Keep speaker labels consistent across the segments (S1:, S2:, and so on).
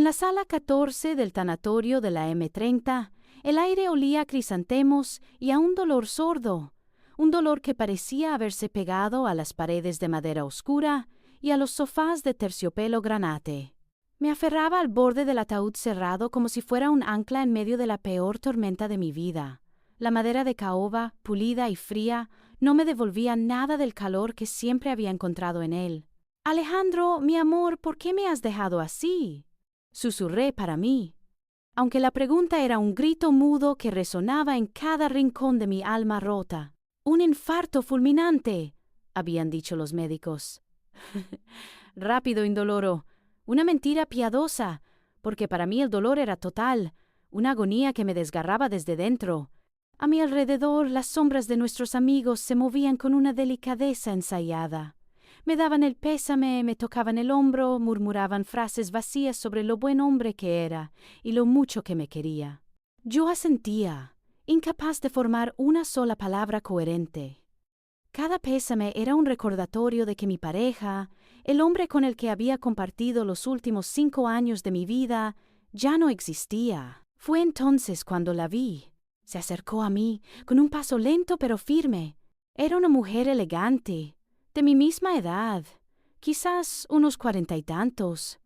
S1: la sala 14 del tanatorio de la M30, el aire olía a crisantemos y a un dolor sordo, un dolor que parecía haberse pegado a las paredes de madera oscura y a los sofás de terciopelo granate. Me aferraba al borde del ataúd cerrado como si fuera un ancla en medio de la peor tormenta de mi vida. La madera de caoba, pulida y fría, no me devolvía nada del calor que siempre había encontrado en él. «Alejandro, mi amor, ¿por qué me has dejado así?», susurré para mí, aunque la pregunta era un grito mudo que resonaba en cada rincón de mi alma rota. «Un infarto fulminante», habían dicho los médicos. Rápido, indoloro. Una mentira piadosa, porque para mí el dolor era total, una agonía que me desgarraba desde dentro. A mi alrededor las sombras de nuestros amigos se movían con una delicadeza ensayada. Me daban el pésame, me tocaban el hombro, murmuraban frases vacías sobre lo buen hombre que era y lo mucho que me quería. Yo asentía, incapaz de formar una sola palabra coherente. Cada pésame era un recordatorio de que mi pareja, el hombre con el que había compartido los últimos 5 años de mi vida, ya no existía. Fue entonces cuando la vi. Se acercó a mí, con un paso lento pero firme. Era una mujer elegante, de mi misma edad, quizás unos 40 y tantos,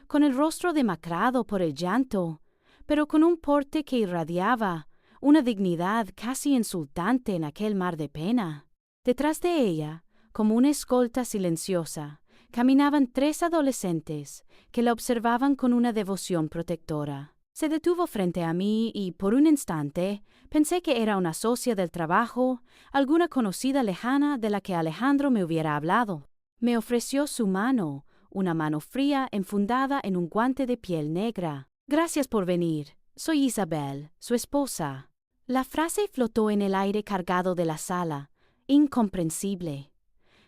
S1: con el rostro demacrado por el llanto, pero con un porte que irradiaba, una dignidad casi insultante en aquel mar de pena. Detrás de ella, como una escolta silenciosa, caminaban 3 adolescentes que la observaban con una devoción protectora. Se detuvo frente a mí y, por un instante, pensé que era una socia del trabajo, alguna conocida lejana de la que Alejandro me hubiera hablado. Me ofreció su mano, una mano fría enfundada en un guante de piel negra. «Gracias por venir. Soy Isabel, su esposa». La frase flotó en el aire cargado de la sala, incomprensible.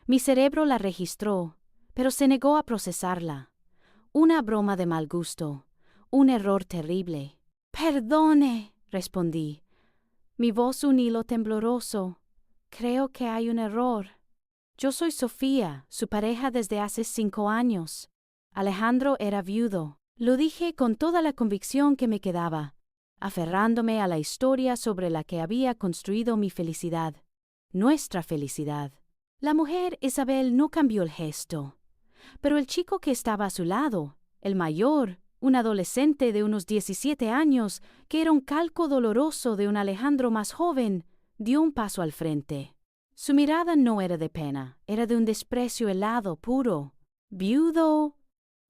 S1: Mi cerebro la registró, pero se negó a procesarla. Una broma de mal gusto. Un error terrible. «Perdone», respondí, mi voz un hilo tembloroso. «Creo que hay un error. Yo soy Sofía, su pareja desde hace 5 años. Alejandro era viudo». Lo dije con toda la convicción que me quedaba, aferrándome a la historia sobre la que había construido mi felicidad. Nuestra felicidad. La mujer Isabel no cambió el gesto, pero el chico que estaba a su lado, el mayor, un adolescente de unos 17 años, que era un calco doloroso de un Alejandro más joven, dio un paso al frente. Su mirada no era de pena, era de un desprecio helado, puro. «¿Viudo?»,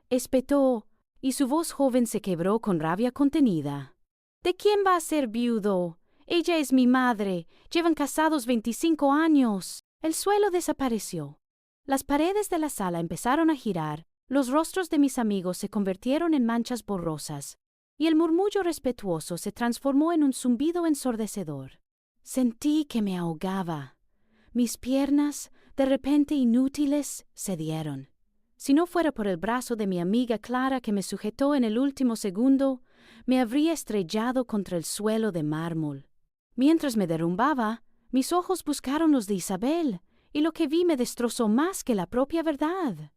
S1: espetó, y su voz joven se quebró con rabia contenida. «¿De quién va a ser viudo? Ella es mi madre. Llevan casados 25 años». El suelo desapareció. Las paredes de la sala empezaron a girar, los rostros de mis amigos se convirtieron en manchas borrosas, y el murmullo respetuoso se transformó en un zumbido ensordecedor. Sentí que me ahogaba. Mis piernas, de repente inútiles, cedieron. Si no fuera por el brazo de mi amiga Clara que me sujetó en el último segundo, me habría estrellado contra el suelo de mármol. Mientras me derrumbaba, mis ojos buscaron los de Isabel, y lo que vi me destrozó más que la propia verdad.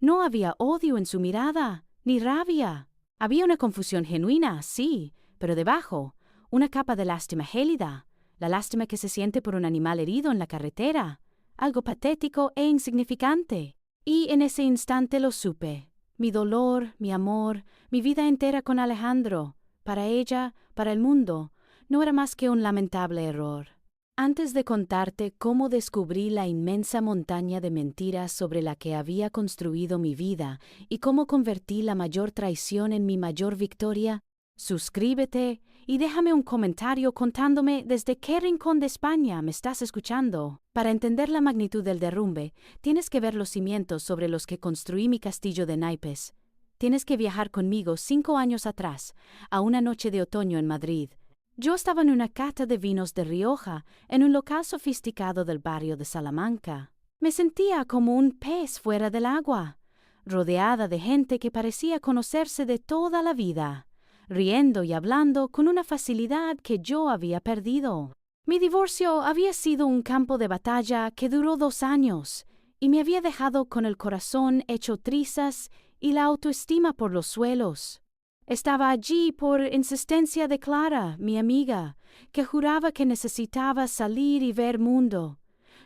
S1: No había odio en su mirada, ni rabia. Había una confusión genuina, sí, pero debajo, una capa de lástima gélida, la lástima que se siente por un animal herido en la carretera, algo patético e insignificante. Y en ese instante lo supe. Mi dolor, mi amor, mi vida entera con Alejandro, para ella, para el mundo, no era más que un lamentable error. Antes de contarte cómo descubrí la inmensa montaña de mentiras sobre la que había construido mi vida y cómo convertí la mayor traición en mi mayor victoria, suscríbete y déjame un comentario contándome desde qué rincón de España me estás escuchando. Para entender la magnitud del derrumbe, tienes que ver los cimientos sobre los que construí mi castillo de naipes. Tienes que viajar conmigo 5 años atrás, a una noche de otoño en Madrid. Yo estaba en una cata de vinos de Rioja, en un local sofisticado del barrio de Salamanca. Me sentía como un pez fuera del agua, rodeada de gente que parecía conocerse de toda la vida, riendo y hablando con una facilidad que yo había perdido. Mi divorcio había sido un campo de batalla que duró 2 años, y me había dejado con el corazón hecho trizas y la autoestima por los suelos. Estaba allí por insistencia de Clara, mi amiga, que juraba que necesitaba salir y ver mundo.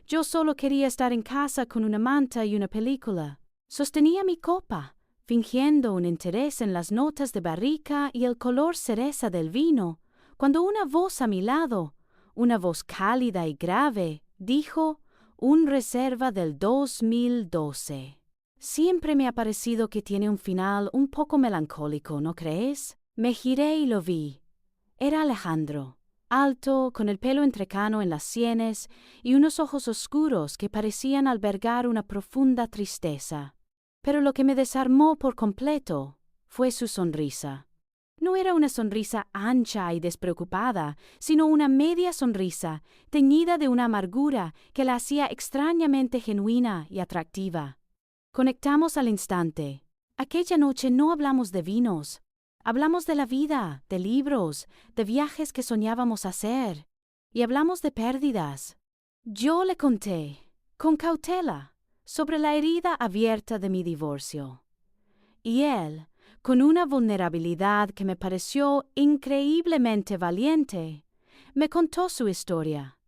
S1: Yo solo quería estar en casa con una manta y una película. Sostenía mi copa, fingiendo un interés en las notas de barrica y el color cereza del vino, cuando una voz a mi lado, una voz cálida y grave, dijo: «Un reserva del 2012». Siempre me ha parecido que tiene un final un poco melancólico, ¿no crees? Me giré y lo vi. Era Alejandro, alto, con el pelo entrecano en las sienes y unos ojos oscuros que parecían albergar una profunda tristeza. Pero lo que me desarmó por completo fue su sonrisa. No era una sonrisa ancha y despreocupada, sino una media sonrisa, teñida de una amargura que la hacía extrañamente genuina y atractiva. Conectamos al instante. Aquella noche no hablamos de vinos. Hablamos de la vida, de libros, de viajes que soñábamos hacer. Y hablamos de pérdidas. Yo le conté, con cautela, sobre la herida abierta de mi divorcio. Y él, con una vulnerabilidad que me pareció increíblemente valiente, me contó su historia.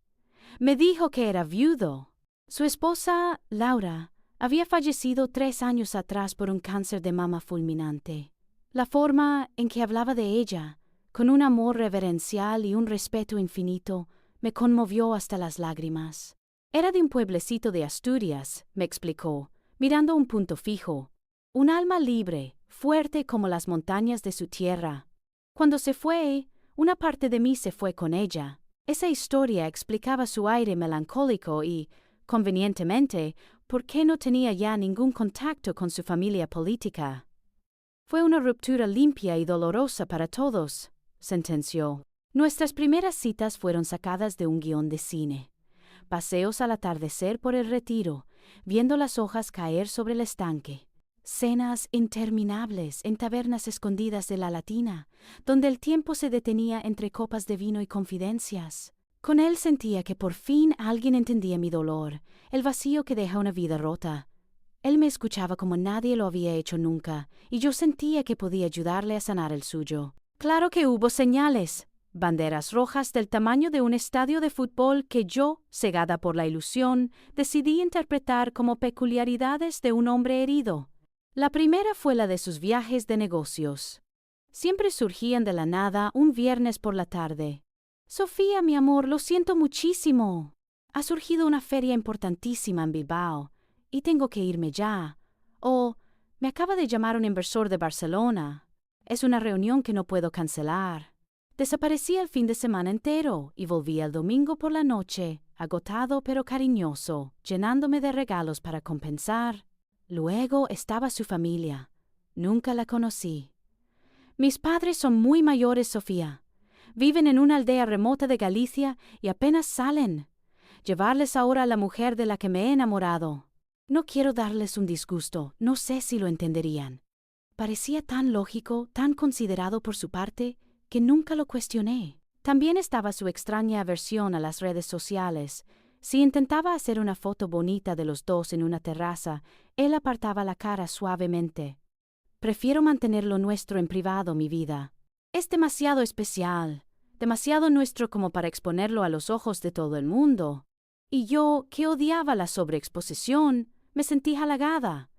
S1: Me dijo que era viudo. Su esposa, Laura, había fallecido 3 años atrás por un cáncer de mama fulminante. La forma en que hablaba de ella, con un amor reverencial y un respeto infinito, me conmovió hasta las lágrimas. Era de un pueblecito de Asturias, me explicó, mirando un punto fijo. Un alma libre, fuerte como las montañas de su tierra. Cuando se fue, una parte de mí se fue con ella. Esa historia explicaba su aire melancólico y, convenientemente, por qué no tenía ya ningún contacto con su familia política. Fue una ruptura limpia y dolorosa para todos, sentenció. Nuestras primeras citas fueron sacadas de un guión de cine. Paseos al atardecer por el retiro, viendo las hojas caer sobre el estanque. Cenas interminables en tabernas escondidas de la Latina, donde el tiempo se detenía entre copas de vino y confidencias. Con él sentía que por fin alguien entendía mi dolor, el vacío que deja una vida rota. Él me escuchaba como nadie lo había hecho nunca, y yo sentía que podía ayudarle a sanar el suyo. Claro que hubo señales, banderas rojas del tamaño de un estadio de fútbol que yo, cegada por la ilusión, decidí interpretar como peculiaridades de un hombre herido. La primera fue la de sus viajes de negocios. Siempre surgían de la nada un viernes por la tarde. «Sofía, mi amor, lo siento muchísimo. Ha surgido una feria importantísima en Bilbao y tengo que irme ya». O «Me acaba de llamar un inversor de Barcelona. Es una reunión que no puedo cancelar». Desaparecía el fin de semana entero y volvía el domingo por la noche, agotado pero cariñoso, llenándome de regalos para compensar. Luego estaba su familia. Nunca la conocí. «Mis padres son muy mayores, Sofía. Viven en una aldea remota de Galicia y apenas salen. Llevarles ahora a la mujer de la que me he enamorado. No quiero darles un disgusto, no sé si lo entenderían». Parecía tan lógico, tan considerado por su parte, que nunca lo cuestioné. También estaba su extraña aversión a las redes sociales. Si intentaba hacer una foto bonita de los dos en una terraza, él apartaba la cara suavemente. «Prefiero mantener lo nuestro en privado, mi vida. Es demasiado especial, demasiado nuestro como para exponerlo a los ojos de todo el mundo». Y yo, que odiaba la sobreexposición, me sentí halagada.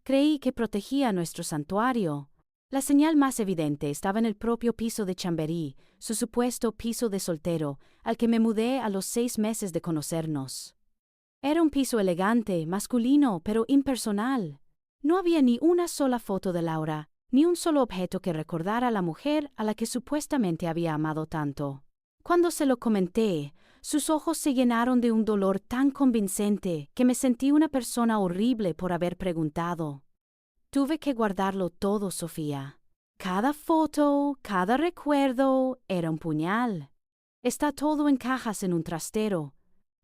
S1: Creí que protegía nuestro santuario. La señal más evidente estaba en el propio piso de Chamberí, su supuesto piso de soltero, al que me mudé a los 6 meses de conocernos. Era un piso elegante, masculino, pero impersonal. No había ni una sola foto de Laura, ni un solo objeto que recordara a la mujer a la que supuestamente había amado tanto. Cuando se lo comenté, sus ojos se llenaron de un dolor tan convincente que me sentí una persona horrible por haber preguntado. Tuve que guardarlo todo, Sofía. Cada foto, cada recuerdo era un puñal. Está todo en cajas en un trastero.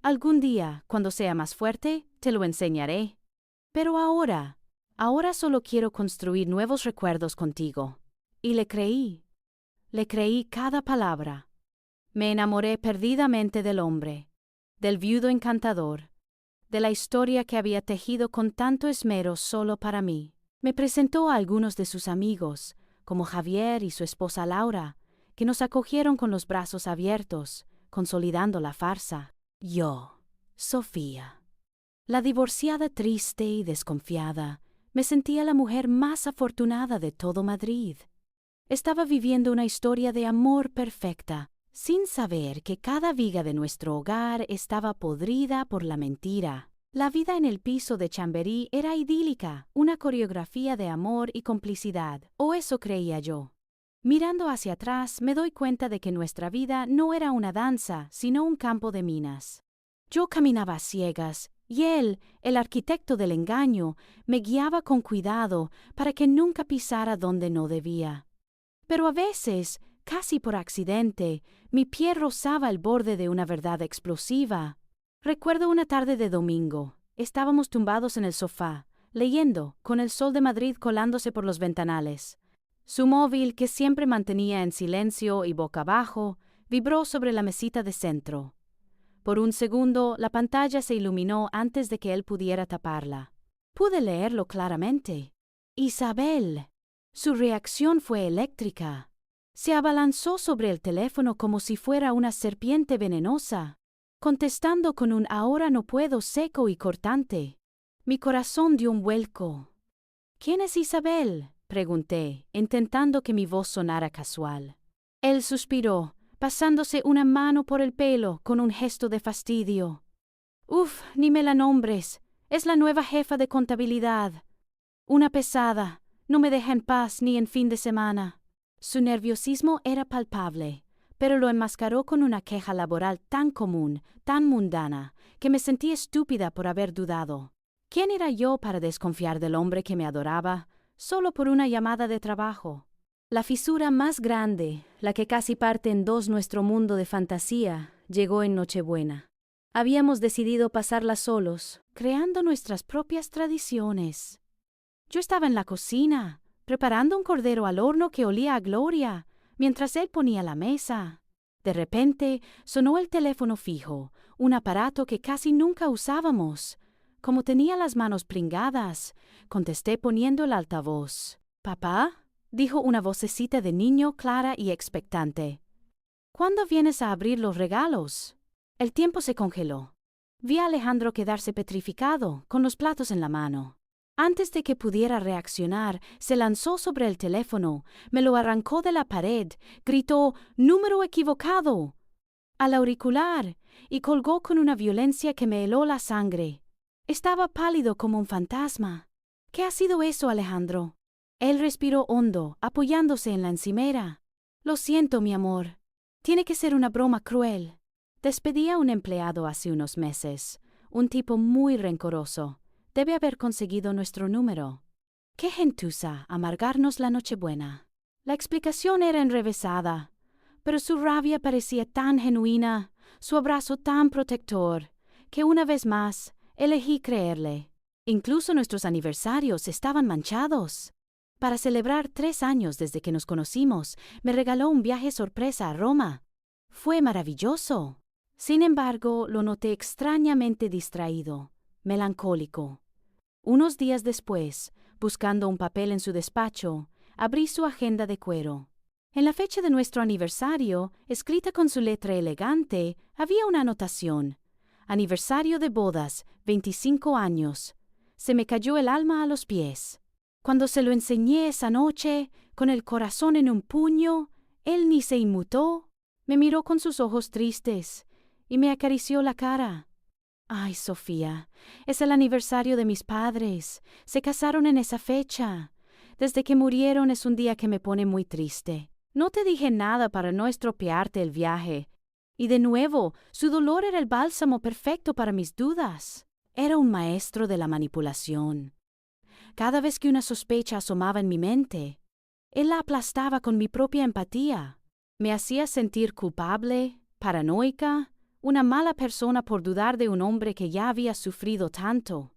S1: Algún día, cuando sea más fuerte, te lo enseñaré. Pero ahora solo quiero construir nuevos recuerdos contigo. Y le creí cada palabra. Me enamoré perdidamente del hombre, del viudo encantador, de la historia que había tejido con tanto esmero solo para mí. Me presentó a algunos de sus amigos, como Javier y su esposa Laura, que nos acogieron con los brazos abiertos, consolidando la farsa. Yo, Sofía, la divorciada triste y desconfiada, me sentía la mujer más afortunada de todo Madrid. Estaba viviendo una historia de amor perfecta, sin saber que cada viga de nuestro hogar estaba podrida por la mentira. La vida en el piso de Chamberí era idílica, una coreografía de amor y complicidad, o eso creía yo. Mirando hacia atrás, me doy cuenta de que nuestra vida no era una danza, sino un campo de minas. Yo caminaba a ciegas, y él, el arquitecto del engaño, me guiaba con cuidado para que nunca pisara donde no debía. Pero a veces, casi por accidente, mi pie rozaba el borde de una verdad explosiva. Recuerdo una tarde de domingo. Estábamos tumbados en el sofá, leyendo, con el sol de Madrid colándose por los ventanales. Su móvil, que siempre mantenía en silencio y boca abajo, vibró sobre la mesita de centro. Por un segundo, la pantalla se iluminó antes de que él pudiera taparla. Pude leerlo claramente. Isabel. Su reacción fue eléctrica. Se abalanzó sobre el teléfono como si fuera una serpiente venenosa, contestando con un ahora no puedo seco y cortante. Mi corazón dio un vuelco. ¿Quién es Isabel?, pregunté, intentando que mi voz sonara casual. Él suspiró, pasándose una mano por el pelo con un gesto de fastidio. Uf, ni me la nombres. Es la nueva jefa de contabilidad. Una pesada. No me deja en paz ni en fin de semana. Su nerviosismo era palpable, pero lo enmascaró con una queja laboral tan común, tan mundana, que me sentí estúpida por haber dudado. ¿Quién era yo para desconfiar del hombre que me adoraba, solo por una llamada de trabajo? La fisura más grande, la que casi parte en dos nuestro mundo de fantasía, llegó en Nochebuena. Habíamos decidido pasarla solos, creando nuestras propias tradiciones. Yo estaba en la cocina, preparando un cordero al horno que olía a gloria, mientras él ponía la mesa. De repente, sonó el teléfono fijo, un aparato que casi nunca usábamos. Como tenía las manos pringadas, contesté poniendo el altavoz. «¿Papá?», dijo una vocecita de niño clara y expectante. «¿Cuándo vienes a abrir los regalos?». El tiempo se congeló. Vi a Alejandro quedarse petrificado, con los platos en la mano. Antes de que pudiera reaccionar, se lanzó sobre el teléfono, me lo arrancó de la pared, gritó «¡Número equivocado!» al auricular y colgó con una violencia que me heló la sangre. Estaba pálido como un fantasma. «¿Qué ha sido eso, Alejandro?». Él respiró hondo, apoyándose en la encimera. «Lo siento, mi amor. Tiene que ser una broma cruel». Despedí a un empleado hace unos meses, un tipo muy rencoroso. Debe haber conseguido nuestro número. ¡Qué gentuza amargarnos la Nochebuena! La explicación era enrevesada, pero su rabia parecía tan genuina, su abrazo tan protector, que una vez más elegí creerle. Incluso nuestros aniversarios estaban manchados. Para celebrar 3 años desde que nos conocimos, me regaló un viaje sorpresa a Roma. Fue maravilloso. Sin embargo, lo noté extrañamente distraído, melancólico. Unos días después, buscando un papel en su despacho, abrí su agenda de cuero. En la fecha de nuestro aniversario, escrita con su letra elegante, había una anotación. Aniversario de bodas, 25 años. Se me cayó el alma a los pies. Cuando se lo enseñé esa noche, con el corazón en un puño, él ni se inmutó. Me miró con sus ojos tristes y me acarició la cara. «Ay, Sofía, es el aniversario de mis padres. Se casaron en esa fecha. Desde que murieron es un día que me pone muy triste. No te dije nada para no estropearte el viaje». Y de nuevo, su dolor era el bálsamo perfecto para mis dudas. Era un maestro de la manipulación. Cada vez que una sospecha asomaba en mi mente, él la aplastaba con mi propia empatía. Me hacía sentir culpable, paranoica, una mala persona por dudar de un hombre que ya había sufrido tanto.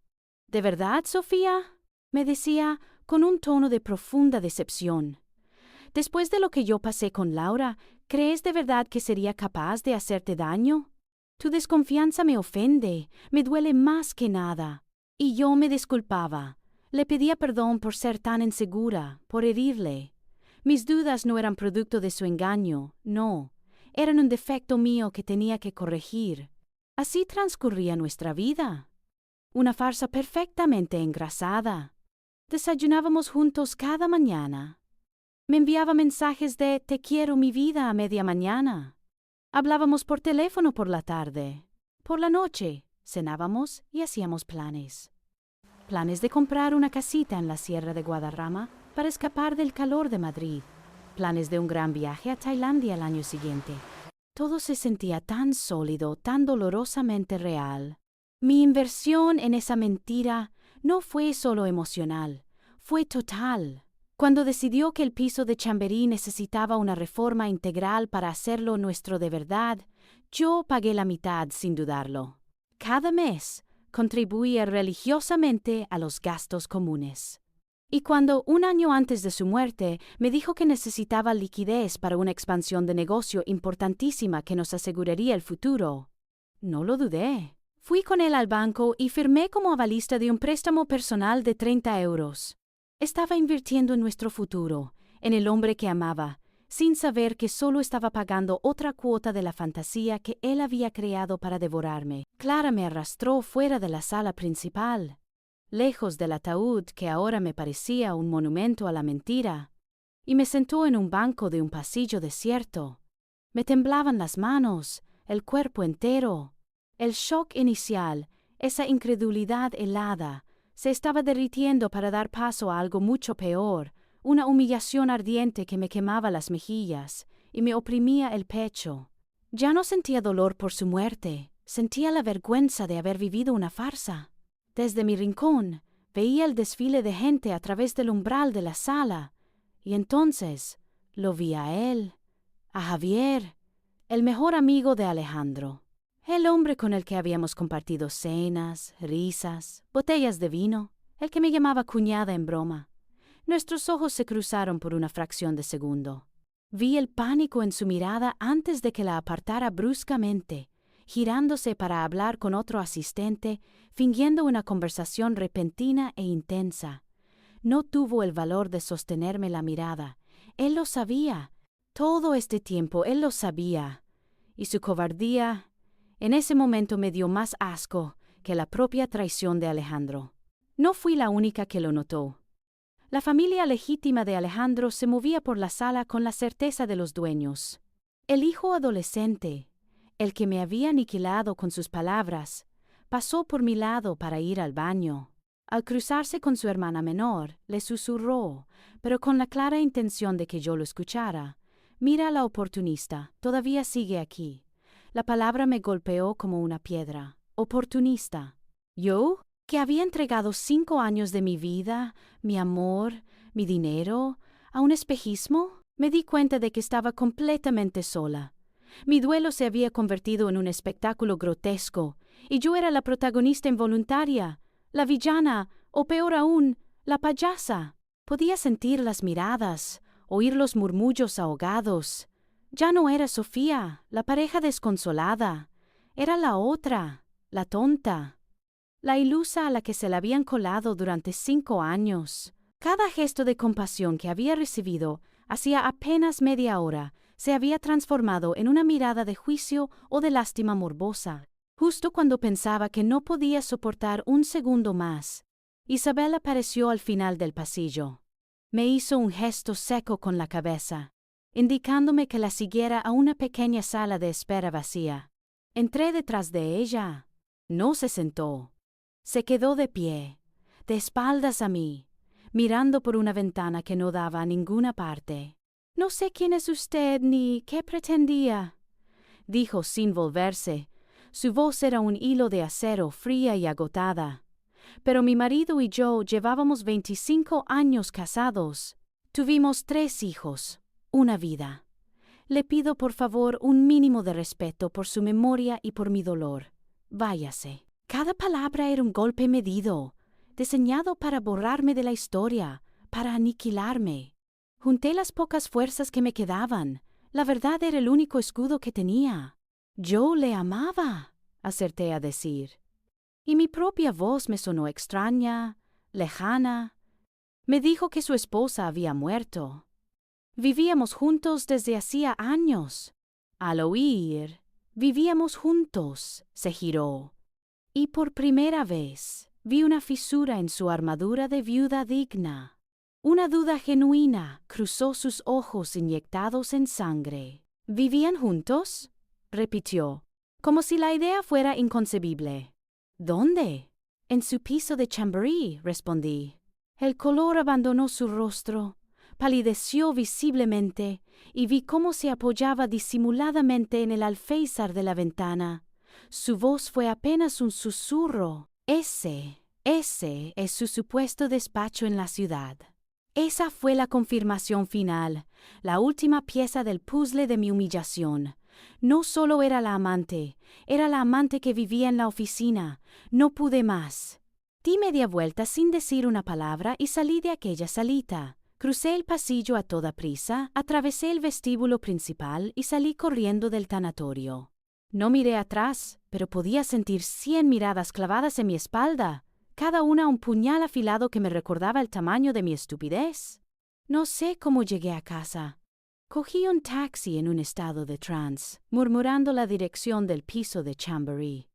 S1: «¿De verdad, Sofía?», me decía, con un tono de profunda decepción. «Después de lo que yo pasé con Laura, ¿crees de verdad que sería capaz de hacerte daño? Tu desconfianza me ofende, me duele más que nada». Y yo me disculpaba. Le pedía perdón por ser tan insegura, por herirle. Mis dudas no eran producto de su engaño, no, eran un defecto mío que tenía que corregir. Así transcurría nuestra vida. Una farsa perfectamente engrasada. Desayunábamos juntos cada mañana. Me enviaba mensajes de "te quiero mi vida" a media mañana. Hablábamos por teléfono por la tarde. Por la noche, cenábamos y hacíamos planes. Planes de comprar una casita en la Sierra de Guadarrama para escapar del calor de Madrid. Planes de un gran viaje a Tailandia el año siguiente. Todo se sentía tan sólido, tan dolorosamente real. Mi inversión en esa mentira no fue solo emocional, fue total. Cuando decidió que el piso de Chamberí necesitaba una reforma integral para hacerlo nuestro de verdad, yo pagué la mitad sin dudarlo. Cada mes contribuía religiosamente a los gastos comunes. Y cuando, un año antes de su muerte, me dijo que necesitaba liquidez para una expansión de negocio importantísima que nos aseguraría el futuro, no lo dudé. Fui con él al banco y firmé como avalista de un préstamo personal de 30 euros. Estaba invirtiendo en nuestro futuro, en el hombre que amaba, sin saber que solo estaba pagando otra cuota de la fantasía que él había creado para devorarme. Clara me arrastró fuera de la sala principal, lejos del ataúd que ahora me parecía un monumento a la mentira, y me sentó en un banco de un pasillo desierto. Me temblaban las manos, el cuerpo entero. El shock inicial, esa incredulidad helada, se estaba derritiendo para dar paso a algo mucho peor, una humillación ardiente que me quemaba las mejillas y me oprimía el pecho. Ya no sentía dolor por su muerte, sentía la vergüenza de haber vivido una farsa. Desde mi rincón, veía el desfile de gente a través del umbral de la sala, y entonces lo vi a él, a Javier, el mejor amigo de Alejandro. El hombre con el que habíamos compartido cenas, risas, botellas de vino, el que me llamaba cuñada en broma. Nuestros ojos se cruzaron por una fracción de segundo. Vi el pánico en su mirada antes de que la apartara bruscamente, girándose para hablar con otro asistente, fingiendo una conversación repentina e intensa. No tuvo el valor de sostenerme la mirada. Él lo sabía. Todo este tiempo él lo sabía. Y su cobardía en ese momento me dio más asco que la propia traición de Alejandro. No fui la única que lo notó. La familia legítima de Alejandro se movía por la sala con la certeza de los dueños. El hijo adolescente, el que me había aniquilado con sus palabras, pasó por mi lado para ir al baño. Al cruzarse con su hermana menor, le susurró, pero con la clara intención de que yo lo escuchara: «Mira a la oportunista, todavía sigue aquí». La palabra me golpeó como una piedra. Oportunista. ¿Yo? ¿Que había entregado 5 años de mi vida, mi amor, mi dinero, a un espejismo? Me di cuenta de que estaba completamente sola. Mi duelo se había convertido en un espectáculo grotesco, y yo era la protagonista involuntaria, la villana, o peor aún, la payasa. Podía sentir las miradas, oír los murmullos ahogados. Ya no era Sofía, la pareja desconsolada. Era la otra, la tonta, la ilusa a la que se la habían colado durante 5 años. Cada gesto de compasión que había recibido hacía apenas media hora se había transformado en una mirada de juicio o de lástima morbosa. Justo cuando pensaba que no podía soportar un segundo más, Isabel apareció al final del pasillo. Me hizo un gesto seco con la cabeza, indicándome que la siguiera a una pequeña sala de espera vacía. Entré detrás de ella. No se sentó. Se quedó de pie, de espaldas a mí, mirando por una ventana que no daba a ninguna parte. «No sé quién es usted ni qué pretendía», dijo sin volverse. Su voz era un hilo de acero, fría y agotada. Pero mi marido y yo llevábamos 25 años casados. Tuvimos 3 hijos. Una vida. Le pido por favor un mínimo de respeto por su memoria y por mi dolor. Váyase. Cada palabra era un golpe medido, diseñado para borrarme de la historia, para aniquilarme. Junté las pocas fuerzas que me quedaban. La verdad era el único escudo que tenía. Yo le amaba, acerté a decir. Y mi propia voz me sonó extraña, lejana. Me dijo que su esposa había muerto. Vivíamos juntos desde hacía años. Al oír, vivíamos juntos, se giró. Y por primera vez, vi una fisura en su armadura de viuda digna. Una duda genuina cruzó sus ojos inyectados en sangre. ¿Vivían juntos?, repitió, como si la idea fuera inconcebible. ¿Dónde? En su piso de Chamberí, respondí. El color abandonó su rostro, palideció visiblemente y vi cómo se apoyaba disimuladamente en el alféizar de la ventana. Su voz fue apenas un susurro. Ese es su supuesto despacho en la ciudad. Esa fue la confirmación final, la última pieza del puzzle de mi humillación. No solo era la amante que vivía en la oficina. No pude más. Di media vuelta sin decir una palabra y salí de aquella salita. Crucé el pasillo a toda prisa, atravesé el vestíbulo principal y salí corriendo del tanatorio. No miré atrás, pero podía sentir 100 miradas clavadas en mi espalda, cada una un puñal afilado que me recordaba el tamaño de mi estupidez. No sé cómo llegué a casa. Cogí un taxi en un estado de trance, murmurando la dirección del piso de Chamberí.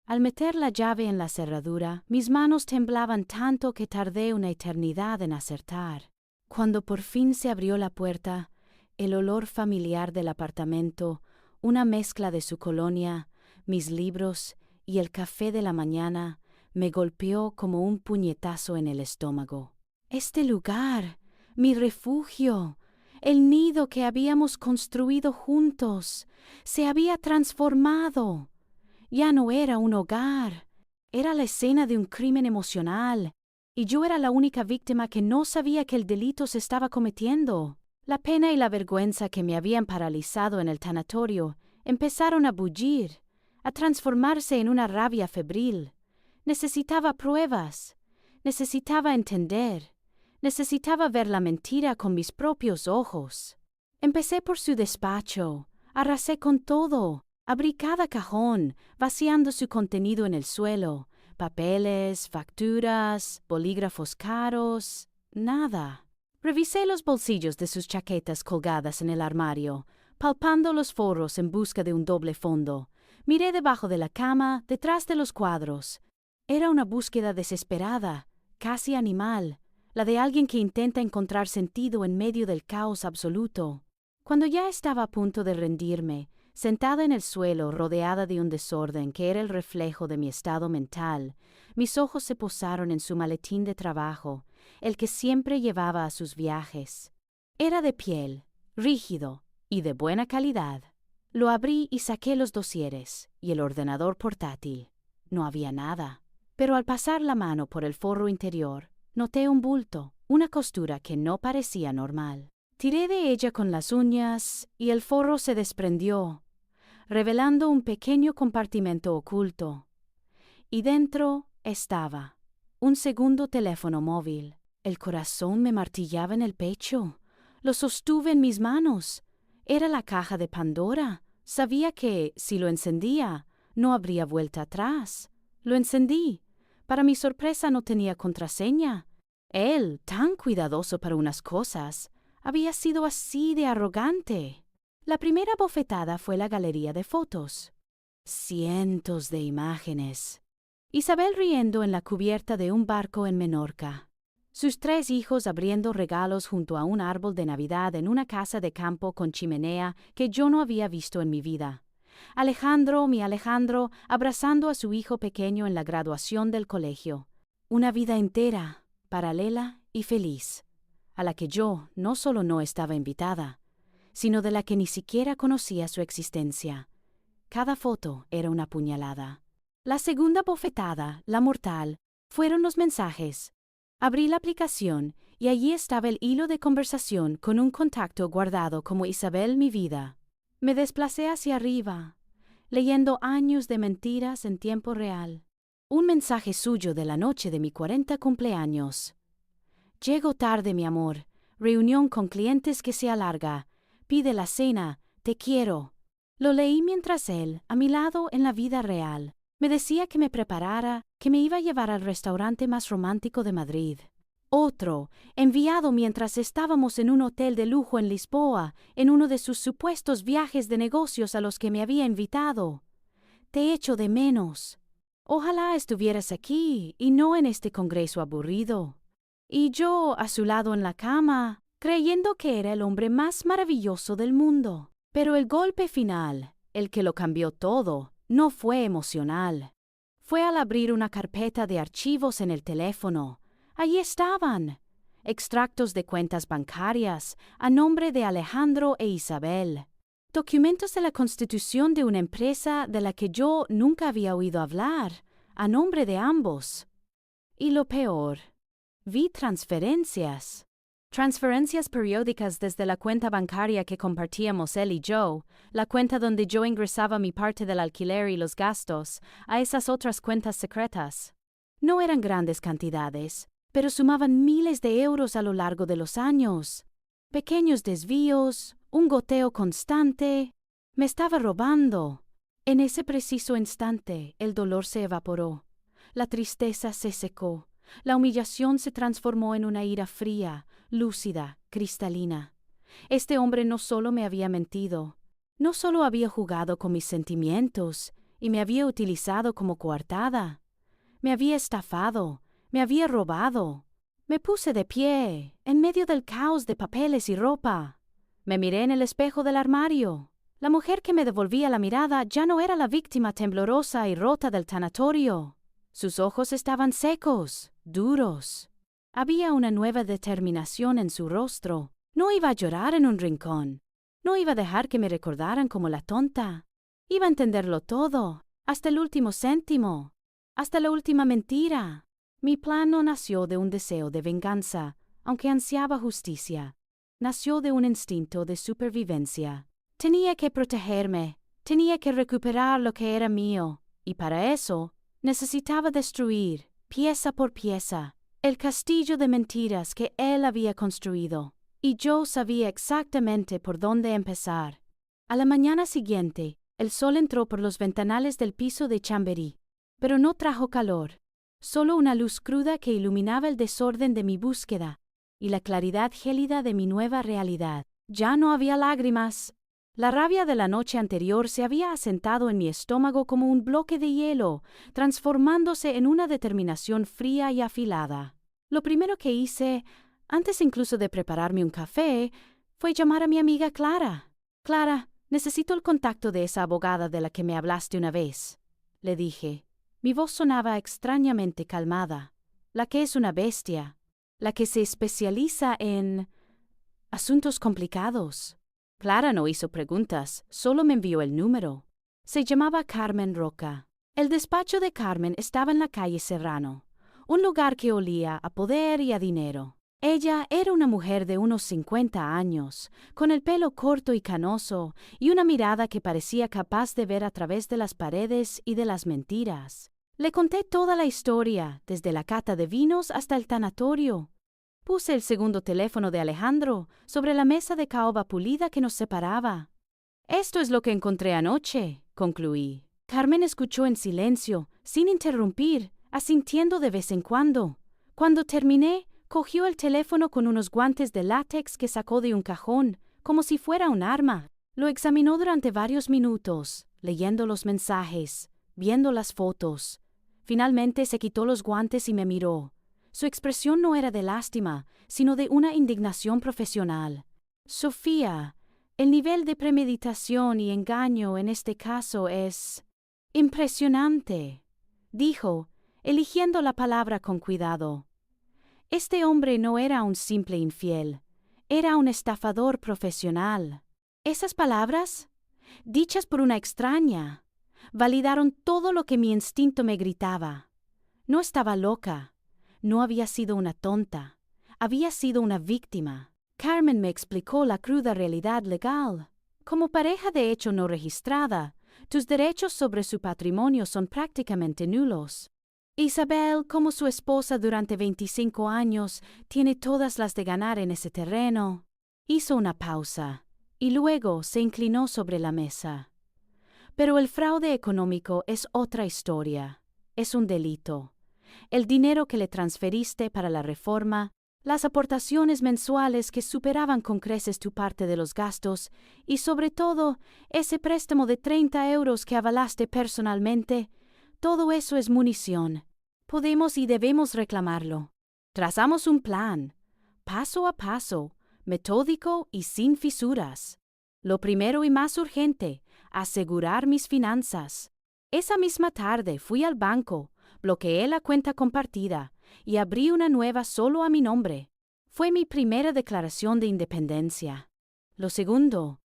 S1: Al meter la llave en la cerradura, mis manos temblaban tanto que tardé una eternidad en acertar. Cuando por fin se abrió la puerta, el olor familiar del apartamento, una mezcla de su colonia, mis libros y el café de la mañana, me golpeó como un puñetazo en el estómago. Este lugar, mi refugio, el nido que habíamos construido juntos, se había transformado. Ya no era un hogar, era la escena de un crimen emocional, y yo era la única víctima que no sabía que el delito se estaba cometiendo. La pena y la vergüenza que me habían paralizado en el tanatorio empezaron a bullir, a transformarse en una rabia febril. Necesitaba pruebas, necesitaba entender, necesitaba ver la mentira con mis propios ojos. Empecé por su despacho, arrasé con todo, abrí cada cajón, vaciando su contenido en el suelo, papeles, facturas, bolígrafos caros, nada. Revisé los bolsillos de sus chaquetas colgadas en el armario, palpando los forros en busca de un doble fondo. Miré debajo de la cama, detrás de los cuadros. Era una búsqueda desesperada, casi animal, la de alguien que intenta encontrar sentido en medio del caos absoluto. Cuando ya estaba a punto de rendirme, sentada en el suelo rodeada de un desorden que era el reflejo de mi estado mental, mis ojos se posaron en su maletín de trabajo, el que siempre llevaba a sus viajes. Era de piel, rígido y de buena calidad. Lo abrí y saqué los dosieres y el ordenador portátil. No había nada. Pero al pasar la mano por el forro interior, noté un bulto, una costura que no parecía normal. Tiré de ella con las uñas y el forro se desprendió, revelando un pequeño compartimento oculto. Y dentro estaba un segundo teléfono móvil. El corazón me martillaba en el pecho. Lo sostuve en mis manos. Era la caja de Pandora. Sabía que, si lo encendía, no habría vuelta atrás. Lo encendí. Para mi sorpresa no tenía contraseña. Él, tan cuidadoso para unas cosas, había sido así de arrogante. La primera bofetada fue la galería de fotos. Cientos de imágenes. Isabel riendo en la cubierta de un barco en Menorca. Sus 3 hijos abriendo regalos junto a un árbol de Navidad en una casa de campo con chimenea que yo no había visto en mi vida. Alejandro, mi Alejandro, abrazando a su hijo pequeño en la graduación del colegio. Una vida entera, paralela y feliz, a la que yo no solo no estaba invitada, sino de la que ni siquiera conocía su existencia. Cada foto era una puñalada. La segunda bofetada, la mortal, fueron los mensajes. Abrí la aplicación y allí estaba el hilo de conversación con un contacto guardado como Isabel mi vida. Me desplacé hacia arriba, leyendo años de mentiras en tiempo real. Un mensaje suyo de la noche de mi 40 cumpleaños. Llego tarde, mi amor. Reunión con clientes que se alarga. Pide la cena. Te quiero. Lo leí mientras él, a mi lado en la vida real, me decía que me preparara, que me iba a llevar al restaurante más romántico de Madrid. Otro, enviado mientras estábamos en un hotel de lujo en Lisboa, en uno de sus supuestos viajes de negocios a los que me había invitado. Te echo de menos. Ojalá estuvieras aquí y no en este congreso aburrido. Y yo, a su lado en la cama, creyendo que era el hombre más maravilloso del mundo. Pero el golpe final, el que lo cambió todo, no fue emocional. Fue al abrir una carpeta de archivos en el teléfono. Allí estaban. Extractos de cuentas bancarias a nombre de Alejandro e Isabel. Documentos de la constitución de una empresa de la que yo nunca había oído hablar, a nombre de ambos. Y lo peor, vi transferencias. Transferencias periódicas desde la cuenta bancaria que compartíamos él y yo, la cuenta donde yo ingresaba mi parte del alquiler y los gastos, a esas otras cuentas secretas. No eran grandes cantidades, pero sumaban miles de euros a lo largo de los años. Pequeños desvíos, un goteo constante. Me estaba robando. En ese preciso instante, el dolor se evaporó. La tristeza se secó. La humillación se transformó en una ira fría, lúcida, cristalina. Este hombre no solo me había mentido, no solo había jugado con mis sentimientos y me había utilizado como coartada. Me había estafado, me había robado. Me puse de pie, en medio del caos de papeles y ropa. Me miré en el espejo del armario. La mujer que me devolvía la mirada ya no era la víctima temblorosa y rota del tanatorio. Sus ojos estaban secos, duros. Había una nueva determinación en su rostro. No iba a llorar en un rincón. No iba a dejar que me recordaran como la tonta. Iba a entenderlo todo, hasta el último céntimo, hasta la última mentira. Mi plan no nació de un deseo de venganza, aunque ansiaba justicia. Nació de un instinto de supervivencia. Tenía que protegerme, tenía que recuperar lo que era mío, y para eso necesitaba destruir, pieza por pieza, el castillo de mentiras que él había construido, y yo sabía exactamente por dónde empezar. A la mañana siguiente, el sol entró por los ventanales del piso de Chamberí, pero no trajo calor, solo una luz cruda que iluminaba el desorden de mi búsqueda y la claridad gélida de mi nueva realidad. Ya no había lágrimas. La rabia de la noche anterior se había asentado en mi estómago como un bloque de hielo, transformándose en una determinación fría y afilada. Lo primero que hice, antes incluso de prepararme un café, fue llamar a mi amiga Clara. «Clara, necesito el contacto de esa abogada de la que me hablaste una vez», le dije. Mi voz sonaba extrañamente calmada. «La que es una bestia, la que se especializa en asuntos complicados». Clara no hizo preguntas, solo me envió el número. Se llamaba Carmen Roca. El despacho de Carmen estaba en la calle Serrano, un lugar que olía a poder y a dinero. Ella era una mujer de unos 50 años, con el pelo corto y canoso y una mirada que parecía capaz de ver a través de las paredes y de las mentiras. Le conté toda la historia, desde la cata de vinos hasta el tanatorio. Puse el segundo teléfono de Alejandro sobre la mesa de caoba pulida que nos separaba. «Esto es lo que encontré anoche», concluí. Carmen escuchó en silencio, sin interrumpir, asintiendo de vez en cuando. Cuando terminé, cogió el teléfono con unos guantes de látex que sacó de un cajón, como si fuera un arma. Lo examinó durante varios minutos, leyendo los mensajes, viendo las fotos. Finalmente se quitó los guantes y me miró. Su expresión no era de lástima, sino de una indignación profesional. «Sofía, el nivel de premeditación y engaño en este caso es impresionante», dijo, eligiendo la palabra con cuidado. Este hombre no era un simple infiel, era un estafador profesional. Esas palabras, dichas por una extraña, validaron todo lo que mi instinto me gritaba. No estaba loca. No había sido una tonta, había sido una víctima. Carmen me explicó la cruda realidad legal. Como pareja de hecho no registrada, tus derechos sobre su patrimonio son prácticamente nulos. Isabel, como su esposa durante 25 años, tiene todas las de ganar en ese terreno. Hizo una pausa, y luego se inclinó sobre la mesa. Pero el fraude económico es otra historia, es un delito. El dinero que le transferiste para la reforma Las aportaciones mensuales que superaban con creces tu parte de los gastos y sobre todo ese préstamo de 30 euros que avalaste personalmente, todo eso es munición. Podemos y debemos reclamarlo. Trazamos un plan, paso a paso, metódico y sin fisuras. Lo primero y más urgente, asegurar mis finanzas. Esa misma tarde fui al banco, bloqueé la cuenta compartida y abrí una nueva solo a mi nombre. Fue mi primera declaración de independencia. Lo segundo,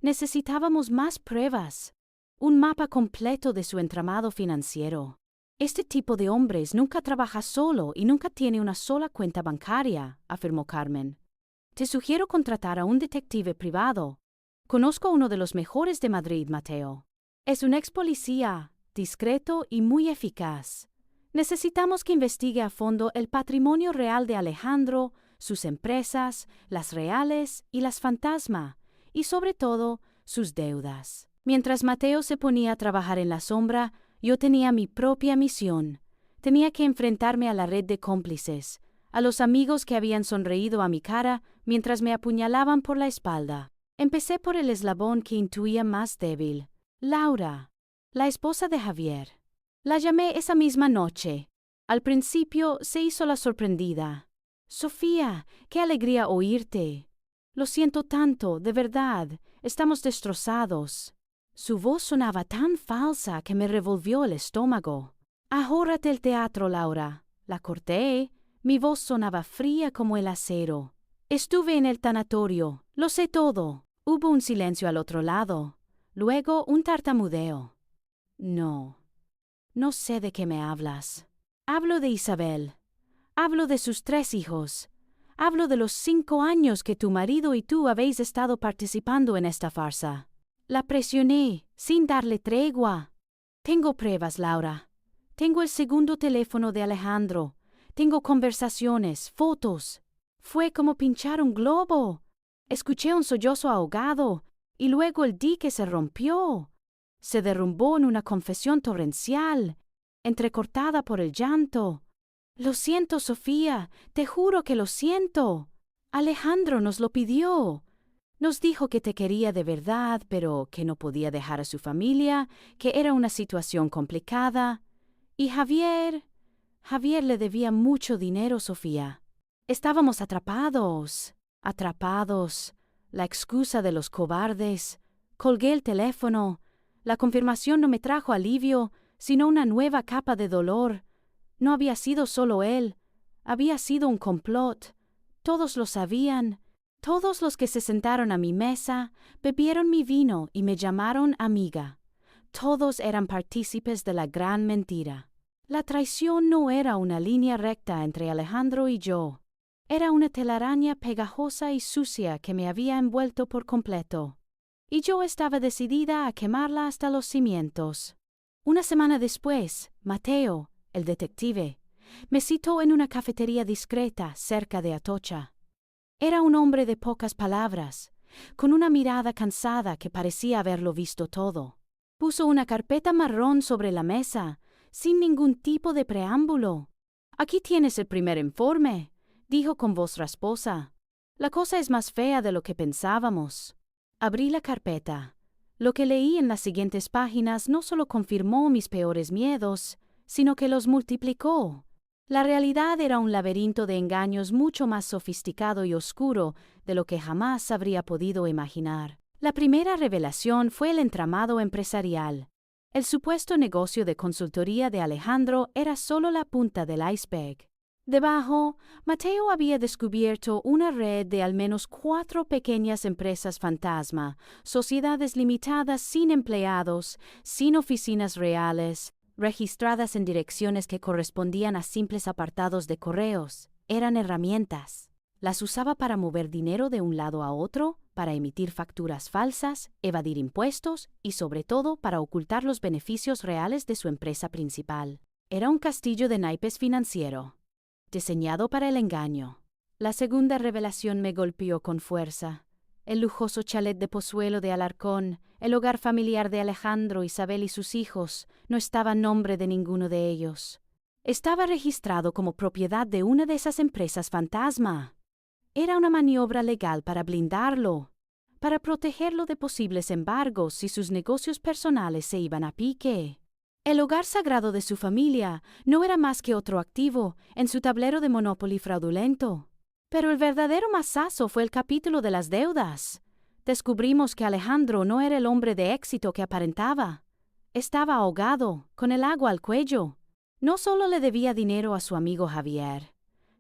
S1: necesitábamos más pruebas, un mapa completo de su entramado financiero. Este tipo de hombres nunca trabaja solo y nunca tiene una sola cuenta bancaria, afirmó Carmen. Te sugiero contratar a un detective privado. Conozco a uno de los mejores de Madrid, Mateo. Es un ex policía, discreto y muy eficaz. Necesitamos que investigue a fondo el patrimonio real de Alejandro, sus empresas, las reales y las fantasma, y sobre todo, sus deudas. Mientras Mateo se ponía a trabajar en la sombra, yo tenía mi propia misión. Tenía que enfrentarme a la red de cómplices, a los amigos que habían sonreído a mi cara mientras me apuñalaban por la espalda. Empecé por el eslabón que intuía más débil, Laura, la esposa de Javier. La llamé esa misma noche. Al principio se hizo la sorprendida. Sofía, qué alegría oírte. Lo siento tanto, de verdad, estamos destrozados. Su voz sonaba tan falsa que me revolvió el estómago. Ahórrate el teatro, Laura. La corté. Mi voz sonaba fría como el acero. Estuve en el tanatorio. Lo sé todo. Hubo un silencio al otro lado. Luego un tartamudeo. No sé de qué me hablas. Hablo de Isabel. Hablo de sus 3 hijos. Hablo de los 5 años que tu marido y tú habéis estado participando en esta farsa. La presioné, sin darle tregua. Tengo pruebas, Laura. Tengo el segundo teléfono de Alejandro. Tengo conversaciones, fotos. Fue como pinchar un globo. Escuché un sollozo ahogado, y luego el dique se rompió. Se derrumbó en una confesión torrencial, entrecortada por el llanto. Lo siento, Sofía, te juro que lo siento. Alejandro nos lo pidió. Nos dijo que te quería de verdad, pero que no podía dejar a su familia, que era una situación complicada. Y Javier le debía mucho dinero, Sofía. Estábamos atrapados. La excusa de los cobardes. Colgué el teléfono. La confirmación no me trajo alivio, sino una nueva capa de dolor. No había sido solo él. Había sido un complot. Todos lo sabían. Todos los que se sentaron a mi mesa bebieron mi vino y me llamaron amiga. Todos eran partícipes de la gran mentira. La traición no era una línea recta entre Alejandro y yo. Era una telaraña pegajosa y sucia que me había envuelto por completo. Y yo estaba decidida a quemarla hasta los cimientos. Una semana después, Mateo, el detective, me citó en una cafetería discreta cerca de Atocha. Era un hombre de pocas palabras, con una mirada cansada que parecía haberlo visto todo. Puso una carpeta marrón sobre la mesa, sin ningún tipo de preámbulo. «Aquí tienes el primer informe», dijo con voz rasposa. «La cosa es más fea de lo que pensábamos». Abrí la carpeta. Lo que leí en las siguientes páginas no solo confirmó mis peores miedos, sino que los multiplicó. La realidad era un laberinto de engaños mucho más sofisticado y oscuro de lo que jamás habría podido imaginar. La primera revelación fue el entramado empresarial. El supuesto negocio de consultoría de Alejandro era solo la punta del iceberg. Debajo, Mateo había descubierto una red de al menos 4 pequeñas empresas fantasma, sociedades limitadas sin empleados, sin oficinas reales, registradas en direcciones que correspondían a simples apartados de correos. Eran herramientas. Las usaba para mover dinero de un lado a otro, para emitir facturas falsas, evadir impuestos y, sobre todo, para ocultar los beneficios reales de su empresa principal. Era un castillo de naipes financiero, diseñado para el engaño. La segunda revelación me golpeó con fuerza. El lujoso chalet de Pozuelo de Alarcón, el hogar familiar de Alejandro, Isabel y sus hijos, no estaba a nombre de ninguno de ellos. Estaba registrado como propiedad de una de esas empresas fantasma. Era una maniobra legal para blindarlo, para protegerlo de posibles embargos si sus negocios personales se iban a pique. El hogar sagrado de su familia no era más que otro activo en su tablero de Monopoly fraudulento. Pero el verdadero mazazo fue el capítulo de las deudas. Descubrimos que Alejandro no era el hombre de éxito que aparentaba. Estaba ahogado, con el agua al cuello. No solo le debía dinero a su amigo Javier.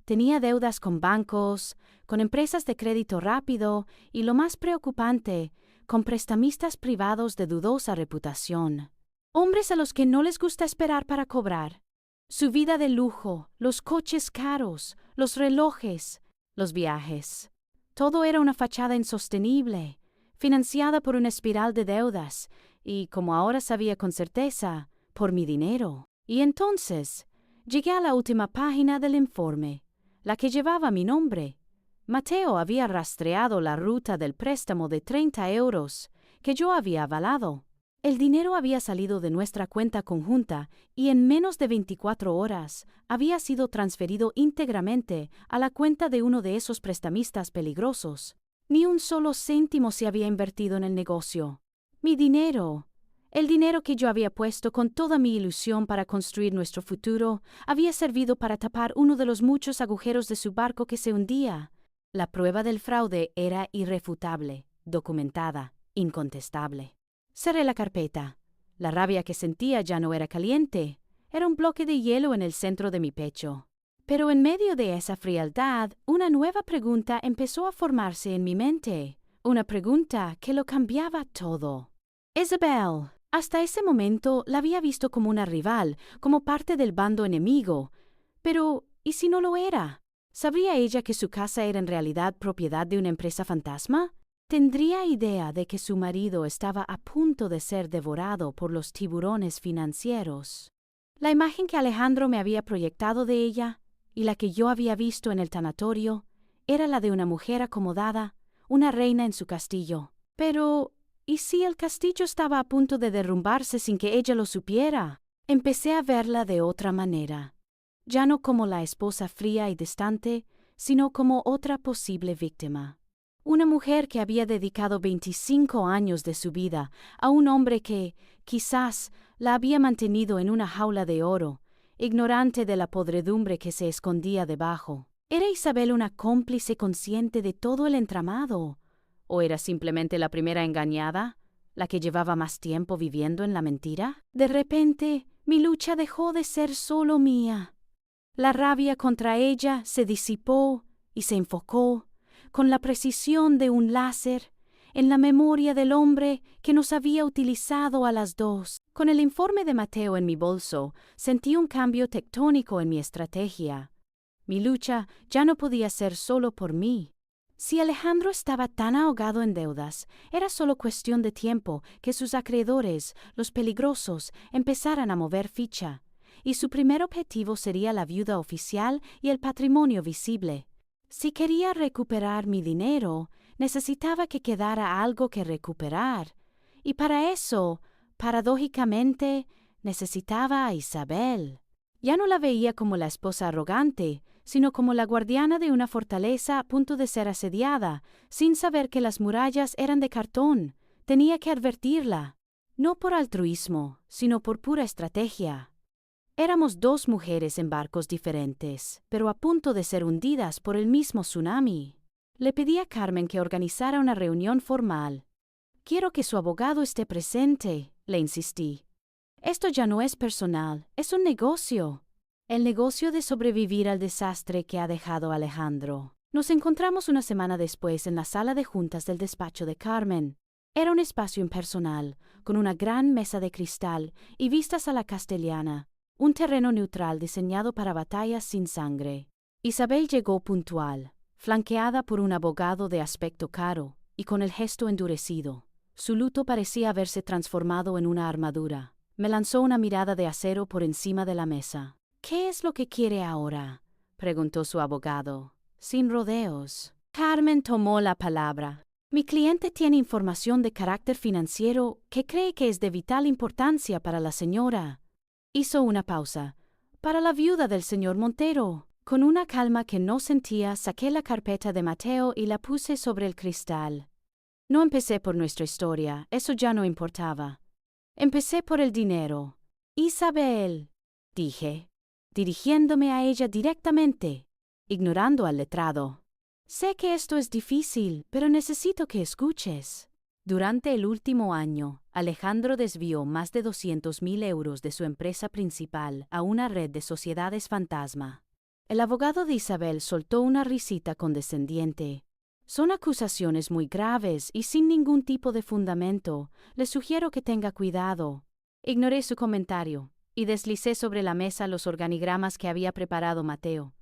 S1: Tenía deudas con bancos, con empresas de crédito rápido y, lo más preocupante, con prestamistas privados de dudosa reputación. Hombres a los que no les gusta esperar para cobrar. Su vida de lujo, los coches caros, los relojes, los viajes. Todo era una fachada insostenible, financiada por una espiral de deudas y, como ahora sabía con certeza, por mi dinero. Y entonces llegué a la última página del informe, la que llevaba mi nombre. Mateo había rastreado la ruta del préstamo de 30 euros que yo había avalado. El dinero había salido de nuestra cuenta conjunta y en menos de 24 horas había sido transferido íntegramente a la cuenta de uno de esos prestamistas peligrosos. Ni un solo céntimo se había invertido en el negocio. Mi dinero, el dinero que yo había puesto con toda mi ilusión para construir nuestro futuro, había servido para tapar uno de los muchos agujeros de su barco que se hundía. La prueba del fraude era irrefutable, documentada, incontestable. Cerré la carpeta. La rabia que sentía ya no era caliente. Era un bloque de hielo en el centro de mi pecho. Pero en medio de esa frialdad, una nueva pregunta empezó a formarse en mi mente. Una pregunta que lo cambiaba todo. Isabel. Hasta ese momento la había visto como una rival, como parte del bando enemigo. Pero, ¿y si no lo era? ¿Sabría ella que su casa era en realidad propiedad de una empresa fantasma? ¿Tendría idea de que su marido estaba a punto de ser devorado por los tiburones financieros? La imagen que Alejandro me había proyectado de ella, y la que yo había visto en el tanatorio, era la de una mujer acomodada, una reina en su castillo. Pero, ¿y si el castillo estaba a punto de derrumbarse sin que ella lo supiera? Empecé a verla de otra manera. Ya no como la esposa fría y distante, sino como otra posible víctima. Una mujer que había dedicado 25 años de su vida a un hombre que, quizás, la había mantenido en una jaula de oro, ignorante de la podredumbre que se escondía debajo. ¿Era Isabel una cómplice consciente de todo el entramado? ¿O era simplemente la primera engañada, la que llevaba más tiempo viviendo en la mentira? De repente, mi lucha dejó de ser solo mía. La rabia contra ella se disipó y se enfocó, con la precisión de un láser, en la memoria del hombre que nos había utilizado a las dos. Con el informe de Mateo en mi bolso, sentí un cambio tectónico en mi estrategia. Mi lucha ya no podía ser solo por mí. Si Alejandro estaba tan ahogado en deudas, era solo cuestión de tiempo que sus acreedores, los peligrosos, empezaran a mover ficha, y su primer objetivo sería la viuda oficial y el patrimonio visible. Si quería recuperar mi dinero, necesitaba que quedara algo que recuperar, y para eso, paradójicamente, necesitaba a Isabel. Ya no la veía como la esposa arrogante, sino como la guardiana de una fortaleza a punto de ser asediada, sin saber que las murallas eran de cartón. Tenía que advertirla, no por altruismo, sino por pura estrategia. Éramos dos mujeres en barcos diferentes, pero a punto de ser hundidas por el mismo tsunami. Le pedí a Carmen que organizara una reunión formal. Quiero que su abogado esté presente, le insistí. Esto ya no es personal, es un negocio. El negocio de sobrevivir al desastre que ha dejado Alejandro. Nos encontramos una semana después en la sala de juntas del despacho de Carmen. Era un espacio impersonal, con una gran mesa de cristal y vistas a la castellana. Un terreno neutral diseñado para batallas sin sangre. Isabel llegó puntual, flanqueada por un abogado de aspecto caro y con el gesto endurecido. Su luto parecía haberse transformado en una armadura. Me lanzó una mirada de acero por encima de la mesa. «¿Qué es lo que quiere ahora?», preguntó su abogado, sin rodeos. Carmen tomó la palabra. «Mi cliente tiene información de carácter financiero que cree que es de vital importancia para la señora». Hizo una pausa, para la viuda del señor Montero. Con una calma que no sentía, saqué la carpeta de Mateo y la puse sobre el cristal. No empecé por nuestra historia, eso ya no importaba. Empecé por el dinero. Isabel, dije, dirigiéndome a ella directamente, ignorando al letrado. Sé que esto es difícil, pero necesito que escuches. Durante el último año, Alejandro desvió más de 200.000 euros de su empresa principal a una red de sociedades fantasma. El abogado de Isabel soltó una risita condescendiente. Son acusaciones muy graves y sin ningún tipo de fundamento. Le sugiero que tenga cuidado. Ignoré su comentario y deslicé sobre la mesa los organigramas que había preparado Mateo,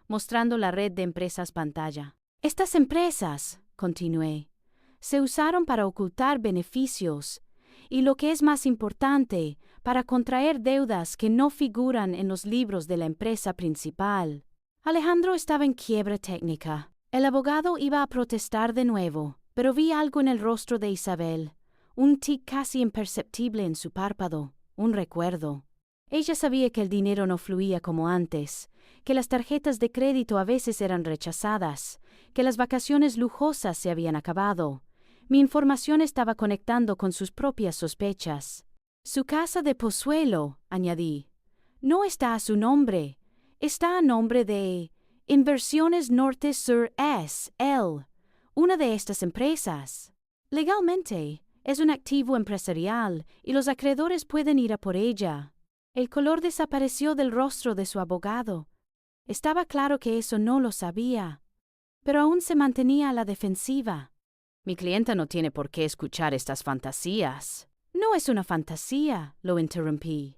S1: mostrando la red de empresas pantalla. Estas empresas, continué, se usaron para ocultar beneficios y, lo que es más importante, para contraer deudas que no figuran en los libros de la empresa principal. Alejandro estaba en quiebra técnica. El abogado iba a protestar de nuevo, pero vi algo en el rostro de Isabel, un tic casi imperceptible en su párpado, un recuerdo. Ella sabía que el dinero no fluía como antes, que las tarjetas de crédito a veces eran rechazadas, que las vacaciones lujosas se habían acabado. Mi información estaba conectando con sus propias sospechas. Su casa de Pozuelo, añadí, no está a su nombre, está a nombre de Inversiones Norte Sur S.L., una de estas empresas. Legalmente, es un activo empresarial y los acreedores pueden ir a por ella. El color desapareció del rostro de su abogado. Estaba claro que eso no lo sabía, pero aún se mantenía a la defensiva. Mi clienta no tiene por qué escuchar estas fantasías. No es una fantasía, lo interrumpí.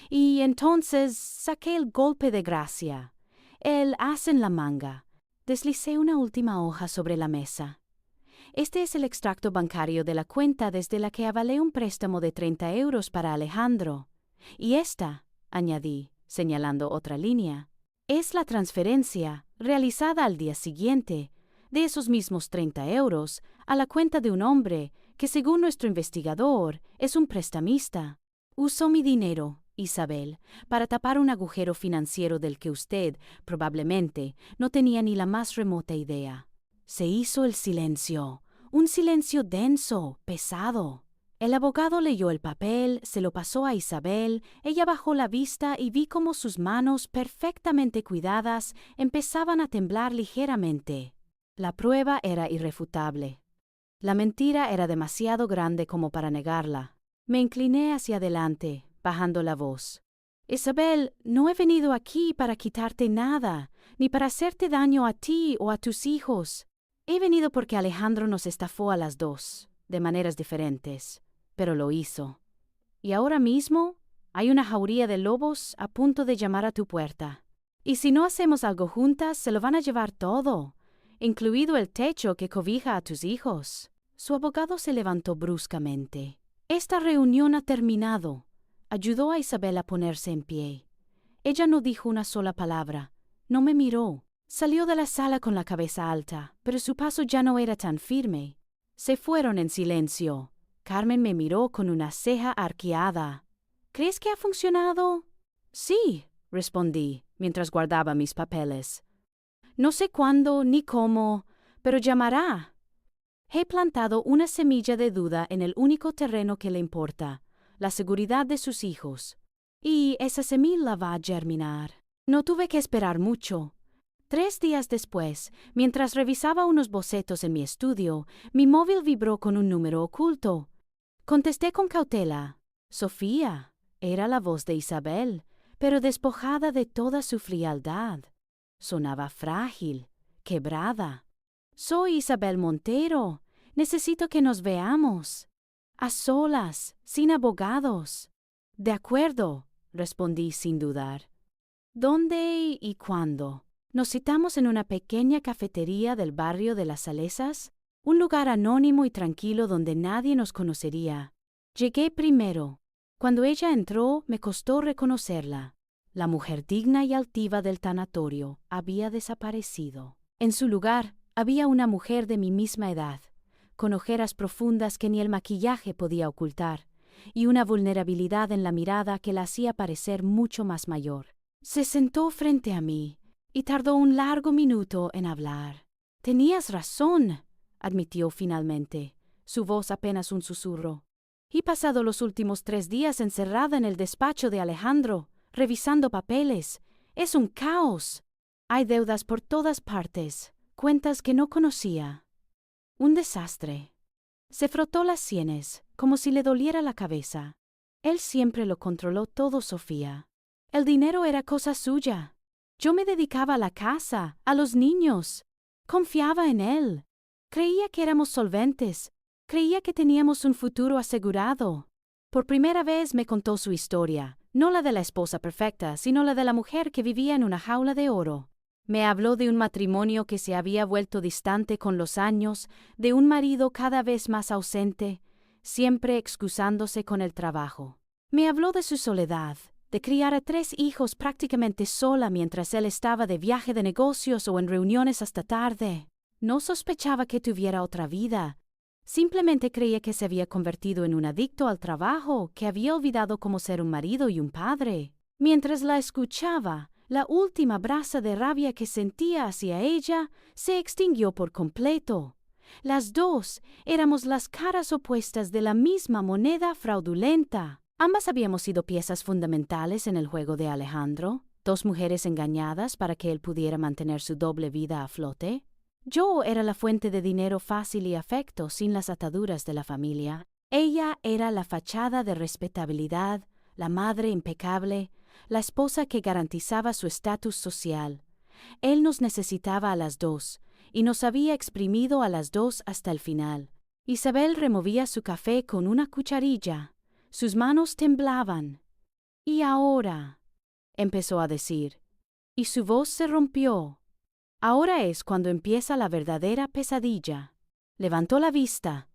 S1: Y entonces saqué el golpe de gracia, el as en la manga. Deslicé una última hoja sobre la mesa. Este es el extracto bancario de la cuenta desde la que avalé un préstamo de 30 euros para Alejandro. Y esta, añadí, señalando otra línea, es la transferencia, realizada al día siguiente, de esos mismos 30 euros, a la cuenta de un hombre que, según nuestro investigador, es un prestamista. Usó mi dinero, Isabel, para tapar un agujero financiero del que usted, probablemente, no tenía ni la más remota idea. Se hizo el silencio, un silencio denso, pesado. El abogado leyó el papel, se lo pasó a Isabel, ella bajó la vista y vi cómo sus manos, perfectamente cuidadas, empezaban a temblar ligeramente. La prueba era irrefutable. La mentira era demasiado grande como para negarla. Me incliné hacia adelante, bajando la voz. Isabel, no he venido aquí para quitarte nada, ni para hacerte daño a ti o a tus hijos. He venido porque Alejandro nos estafó a las dos, de maneras diferentes, pero lo hizo. Y ahora mismo hay una jauría de lobos a punto de llamar a tu puerta. Y si no hacemos algo juntas, se lo van a llevar todo, incluido el techo que cobija a tus hijos. Su abogado se levantó bruscamente. Esta reunión ha terminado. Ayudó a Isabel a ponerse en pie. Ella no dijo una sola palabra, no me miró. Salió de la sala con la cabeza alta, pero su paso ya no era tan firme. Se fueron en silencio. Carmen me miró con una ceja arqueada. ¿Crees que ha funcionado? Sí, respondí, mientras guardaba mis papeles. No sé cuándo ni cómo, pero llamará. He plantado una semilla de duda en el único terreno que le importa, la seguridad de sus hijos. Y esa semilla va a germinar. No tuve que esperar mucho. 3 días después, mientras revisaba unos bocetos en mi estudio, mi móvil vibró con un número oculto. Contesté con cautela. Sofía. Era la voz de Isabel, pero despojada de toda su frialdad. Sonaba frágil, quebrada. Soy Isabel Montero. Necesito que nos veamos. A solas, sin abogados. De acuerdo, respondí sin dudar. ¿Dónde y cuándo? Nos citamos en una pequeña cafetería del barrio de Las Salesas, un lugar anónimo y tranquilo donde nadie nos conocería. Llegué primero. Cuando ella entró, me costó reconocerla. La mujer digna y altiva del tanatorio había desaparecido. En su lugar, había una mujer de mi misma edad, con ojeras profundas que ni el maquillaje podía ocultar, y una vulnerabilidad en la mirada que la hacía parecer mucho más mayor. Se sentó frente a mí y tardó un largo minuto en hablar. Tenías razón, admitió finalmente, su voz apenas un susurro. He pasado los últimos 3 días encerrada en el despacho de Alejandro, revisando papeles. Es un caos. Hay deudas por todas partes, cuentas que no conocía. Un desastre. Se frotó las sienes, como si le doliera la cabeza. Él siempre lo controló todo, Sofía. El dinero era cosa suya. Yo me dedicaba a la casa, a los niños. Confiaba en él. Creía que éramos solventes. Creía que teníamos un futuro asegurado. Por primera vez me contó su historia, no la de la esposa perfecta, sino la de la mujer que vivía en una jaula de oro. Me habló de un matrimonio que se había vuelto distante con los años, de un marido cada vez más ausente, siempre excusándose con el trabajo. Me habló de su soledad, de criar a 3 hijos prácticamente sola mientras él estaba de viaje de negocios o en reuniones hasta tarde. No sospechaba que tuviera otra vida. Simplemente creía que se había convertido en un adicto al trabajo, que había olvidado cómo ser un marido y un padre. Mientras la escuchaba, la última brasa de rabia que sentía hacia ella se extinguió por completo. Las dos éramos las caras opuestas de la misma moneda fraudulenta. Ambas habíamos sido piezas fundamentales en el juego de Alejandro, 2 mujeres engañadas para que él pudiera mantener su doble vida a flote. Yo era la fuente de dinero fácil y afecto sin las ataduras de la familia. Ella era la fachada de respetabilidad, la madre impecable, la esposa que garantizaba su estatus social. Él nos necesitaba a las 2 y nos había exprimido a las 2 hasta el final. Isabel removía su café con una cucharilla. Sus manos temblaban. «¿Y ahora?», empezó a decir, y su voz se rompió. «Ahora es cuando empieza la verdadera pesadilla». Levantó la vista,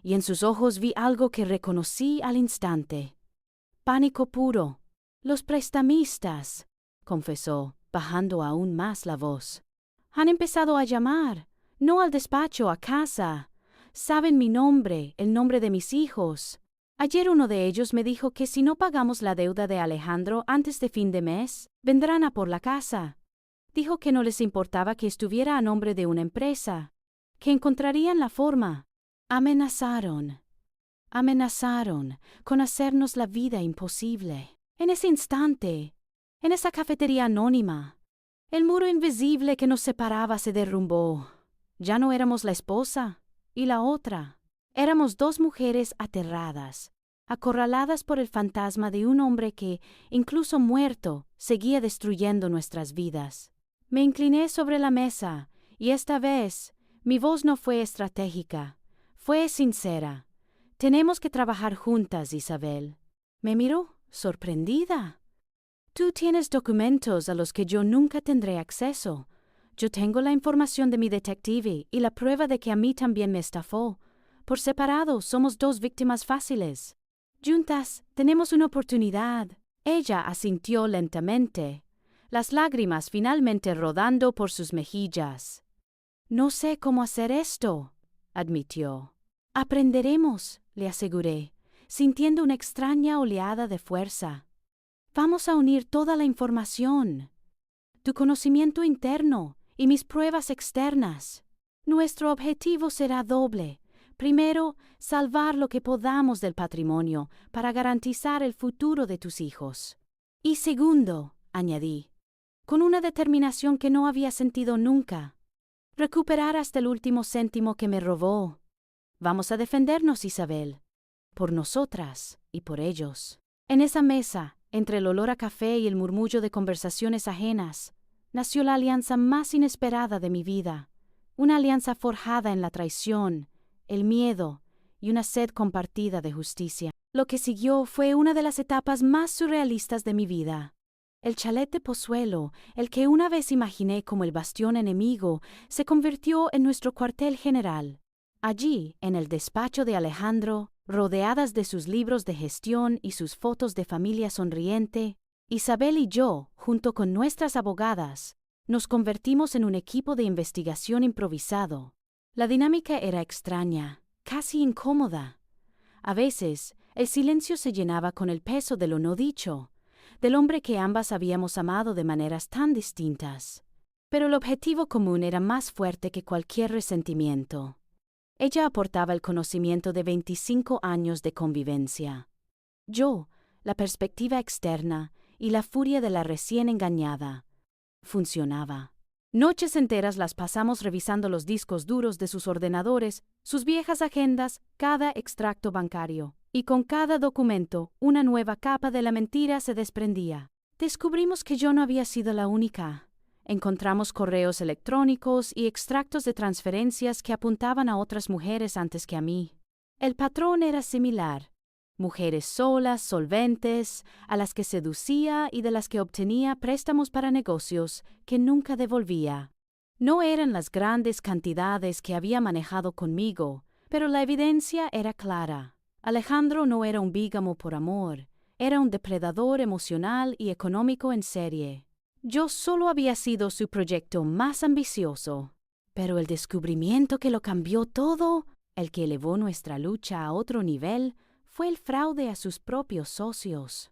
S1: y en sus ojos vi algo que reconocí al instante. Pánico puro. «Los prestamistas», confesó, bajando aún más la voz. «Han empezado a llamar, no al despacho, a casa. Saben mi nombre, el nombre de mis hijos. Ayer uno de ellos me dijo que si no pagamos la deuda de Alejandro antes de fin de mes, vendrán a por la casa. Dijo que no les importaba que estuviera a nombre de una empresa, que encontrarían la forma. Amenazaron con hacernos la vida imposible. En ese instante, en esa cafetería anónima, el muro invisible que nos separaba se derrumbó. Ya no éramos la esposa y la otra. Éramos 2 mujeres aterradas, acorraladas por el fantasma de un hombre que, incluso muerto, seguía destruyendo nuestras vidas. Me incliné sobre la mesa, y esta vez mi voz no fue estratégica, fue sincera. «Tenemos que trabajar juntas, Isabel». Me miró, sorprendida. «Tú tienes documentos a los que yo nunca tendré acceso. Yo tengo la información de mi detective y la prueba de que a mí también me estafó. Por separado somos 2 víctimas fáciles. Juntas tenemos una oportunidad». Ella asintió lentamente, las lágrimas finalmente rodando por sus mejillas. «No sé cómo hacer esto», admitió. «Aprenderemos», le aseguré, sintiendo una extraña oleada de fuerza. «Vamos a unir toda la información, tu conocimiento interno y mis pruebas externas. Nuestro objetivo será doble. Primero, salvar lo que podamos del patrimonio para garantizar el futuro de tus hijos. Y segundo», añadí, con una determinación que no había sentido nunca, recuperar hasta el último céntimo que me robó. Vamos a defendernos, Isabel, por nosotras y por ellos». En esa mesa, entre el olor a café y el murmullo de conversaciones ajenas, nació la alianza más inesperada de mi vida, una alianza forjada en la traición, el miedo y una sed compartida de justicia. Lo que siguió fue una de las etapas más surrealistas de mi vida. El chalet de Pozuelo, el que una vez imaginé como el bastión enemigo, se convirtió en nuestro cuartel general. Allí, en el despacho de Alejandro, rodeadas de sus libros de gestión y sus fotos de familia sonriente, Isabel y yo, junto con nuestras abogadas, nos convertimos en un equipo de investigación improvisado. La dinámica era extraña, casi incómoda. A veces, el silencio se llenaba con el peso de lo no dicho. del hombre que ambas habíamos amado de maneras tan distintas. Pero el objetivo común era más fuerte que cualquier resentimiento. Ella aportaba el conocimiento de 25 años de convivencia. Yo, la perspectiva externa y la furia de la recién engañada. Funcionaba. Noches enteras las pasamos revisando los discos duros de sus ordenadores, sus viejas agendas, cada extracto bancario. Y con cada documento, una nueva capa de la mentira se desprendía. Descubrimos que yo no había sido la única. Encontramos correos electrónicos y extractos de transferencias que apuntaban a otras mujeres antes que a mí. El patrón era similar. Mujeres solas, solventes, a las que seducía y de las que obtenía préstamos para negocios que nunca devolvía. No eran las grandes cantidades que había manejado conmigo, pero la evidencia era clara. Alejandro no era un bígamo por amor, era un depredador emocional y económico en serie. Yo solo había sido su proyecto más ambicioso, pero el descubrimiento que lo cambió todo, el que elevó nuestra lucha a otro nivel, fue el fraude a sus propios socios.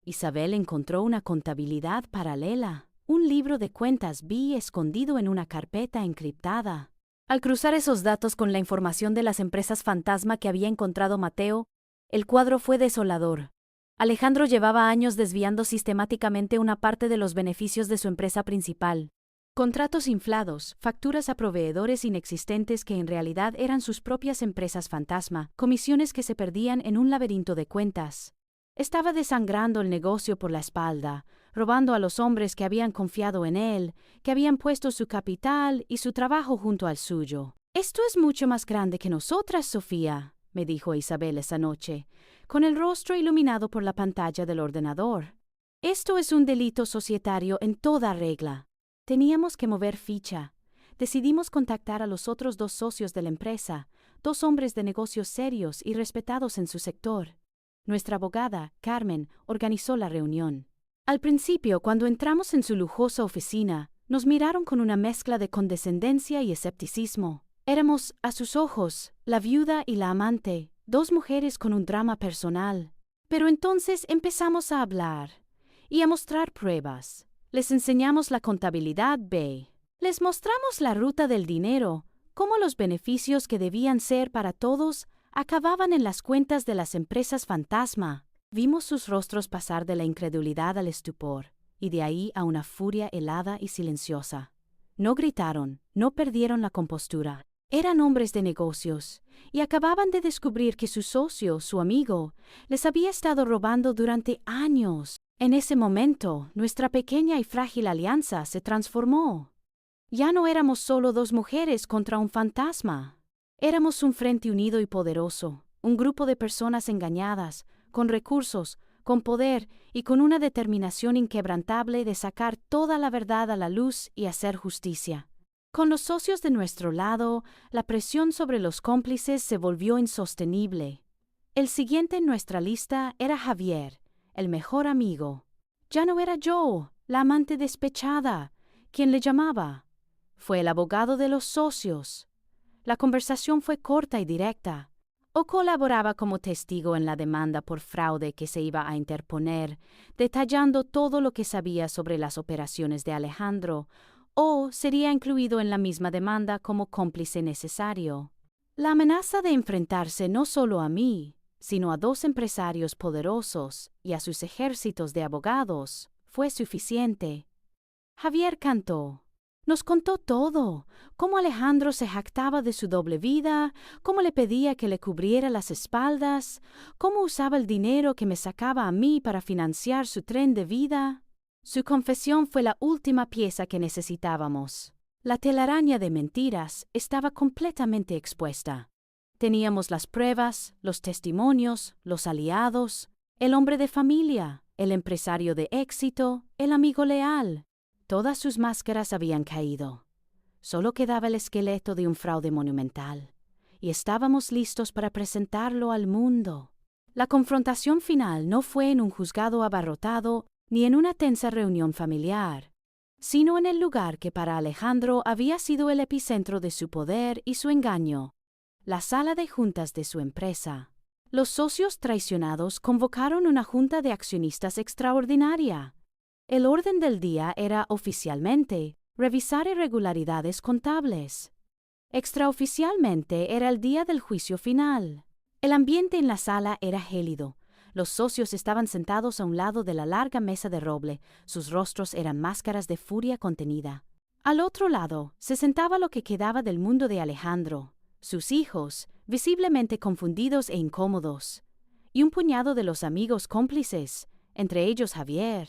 S1: Isabel encontró una contabilidad paralela, un libro de cuentas B escondido en una carpeta encriptada. Al cruzar esos datos con la información de las empresas fantasma que había encontrado Mateo, el cuadro fue desolador. Alejandro llevaba años desviando sistemáticamente una parte de los beneficios de su empresa principal. Contratos inflados, facturas a proveedores inexistentes que en realidad eran sus propias empresas fantasma, comisiones que se perdían en un laberinto de cuentas. Estaba desangrando el negocio por la espalda, robando a los hombres que habían confiado en él, que habían puesto su capital y su trabajo junto al suyo. «Esto es mucho más grande que nosotras, Sofía», me dijo Isabel esa noche, con el rostro iluminado por la pantalla del ordenador. «Esto es un delito societario en toda regla». Teníamos que mover ficha. Decidimos contactar a los otros 2 socios de la empresa, 2 hombres de negocios serios y respetados en su sector. Nuestra abogada, Carmen, organizó la reunión. Al principio, cuando entramos en su lujosa oficina, nos miraron con una mezcla de condescendencia y escepticismo. Éramos, a sus ojos, la viuda y la amante, 2 mujeres con un drama personal. Pero entonces empezamos a hablar y a mostrar pruebas. Les enseñamos la contabilidad B. Les mostramos la ruta del dinero, cómo los beneficios que debían ser para todos acababan en las cuentas de las empresas fantasma. Vimos sus rostros pasar de la incredulidad al estupor, y de ahí a una furia helada y silenciosa. No gritaron, no perdieron la compostura. Eran hombres de negocios, y acababan de descubrir que su socio, su amigo, les había estado robando durante años. En ese momento, nuestra pequeña y frágil alianza se transformó. Ya no éramos solo 2 mujeres contra un fantasma. Éramos un frente unido y poderoso, un grupo de personas engañadas, con recursos, con poder y con una determinación inquebrantable de sacar toda la verdad a la luz y hacer justicia. Con los socios de nuestro lado, la presión sobre los cómplices se volvió insostenible. El siguiente en nuestra lista era Javier, el mejor amigo. Ya no era yo, la amante despechada, quien le llamaba. Fue el abogado de los socios. La conversación fue corta y directa. O colaboraba como testigo en la demanda por fraude que se iba a interponer, detallando todo lo que sabía sobre las operaciones de Alejandro, o sería incluido en la misma demanda como cómplice necesario. La amenaza de enfrentarse no solo a mí, sino a 2 empresarios poderosos y a sus ejércitos de abogados, fue suficiente. Javier cantó. Nos contó todo, cómo Alejandro se jactaba de su doble vida, cómo le pedía que le cubriera las espaldas, cómo usaba el dinero que me sacaba a mí para financiar su tren de vida. Su confesión fue la última pieza que necesitábamos. La telaraña de mentiras estaba completamente expuesta. Teníamos las pruebas, los testimonios, los aliados, el hombre de familia, el empresario de éxito, el amigo leal. Todas sus máscaras habían caído. Solo quedaba el esqueleto de un fraude monumental, y estábamos listos para presentarlo al mundo. La confrontación final no fue en un juzgado abarrotado ni en una tensa reunión familiar, sino en el lugar que para Alejandro había sido el epicentro de su poder y su engaño, la sala de juntas de su empresa. Los socios traicionados convocaron una junta de accionistas extraordinaria. El orden del día era oficialmente revisar irregularidades contables. Extraoficialmente era el día del juicio final. El ambiente en la sala era gélido. Los socios estaban sentados a un lado de la larga mesa de roble. Sus rostros eran máscaras de furia contenida. Al otro lado se sentaba lo que quedaba del mundo de Alejandro, sus hijos, visiblemente confundidos e incómodos, y un puñado de los amigos cómplices, entre ellos Javier,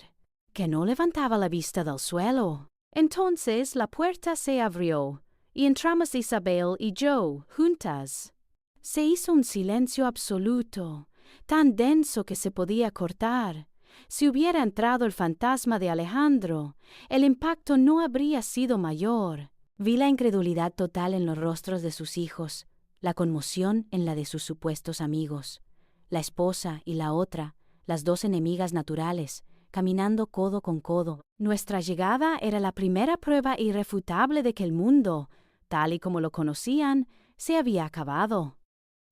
S1: que no levantaba la vista del suelo. Entonces la puerta se abrió, y entramos Isabel y yo, juntas. Se hizo un silencio absoluto, tan denso que se podía cortar. Si hubiera entrado el fantasma de Alejandro, el impacto no habría sido mayor. Vi la incredulidad total en los rostros de sus hijos, la conmoción en la de sus supuestos amigos. La esposa y la otra, las dos enemigas naturales, caminando codo con codo. Nuestra llegada era la primera prueba irrefutable de que el mundo, tal y como lo conocían, se había acabado.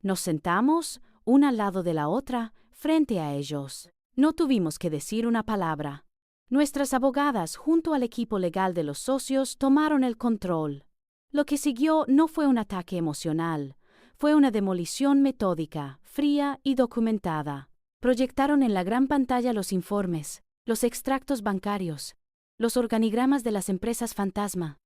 S1: Nos sentamos, una al lado de la otra, frente a ellos. No tuvimos que decir una palabra. Nuestras abogadas, junto al equipo legal de los socios, tomaron el control. Lo que siguió no fue un ataque emocional, fue una demolición metódica, fría y documentada. Proyectaron en la gran pantalla los informes, los extractos bancarios, los organigramas de las empresas fantasma.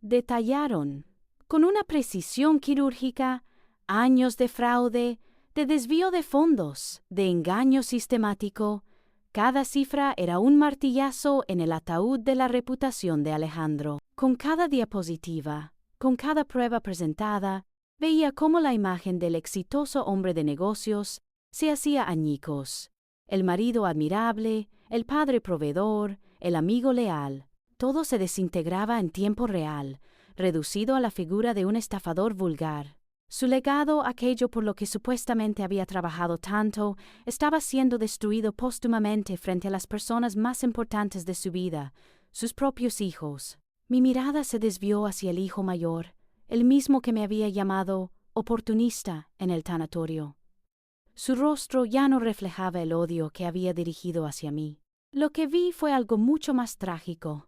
S1: Detallaron, con una precisión quirúrgica, años de fraude, de desvío de fondos, de engaño sistemático. Cada cifra era un martillazo en el ataúd de la reputación de Alejandro. Con cada diapositiva, con cada prueba presentada, veía cómo la imagen del exitoso hombre de negocios se hacía añicos. El marido admirable, el padre proveedor, el amigo leal, todo se desintegraba en tiempo real, reducido a la figura de un estafador vulgar. Su legado, aquello por lo que supuestamente había trabajado tanto, estaba siendo destruido póstumamente frente a las personas más importantes de su vida, sus propios hijos. Mi mirada se desvió hacia el hijo mayor, el mismo que me había llamado oportunista en el tanatorio. Su rostro ya no reflejaba el odio que había dirigido hacia mí. Lo que vi fue algo mucho más trágico.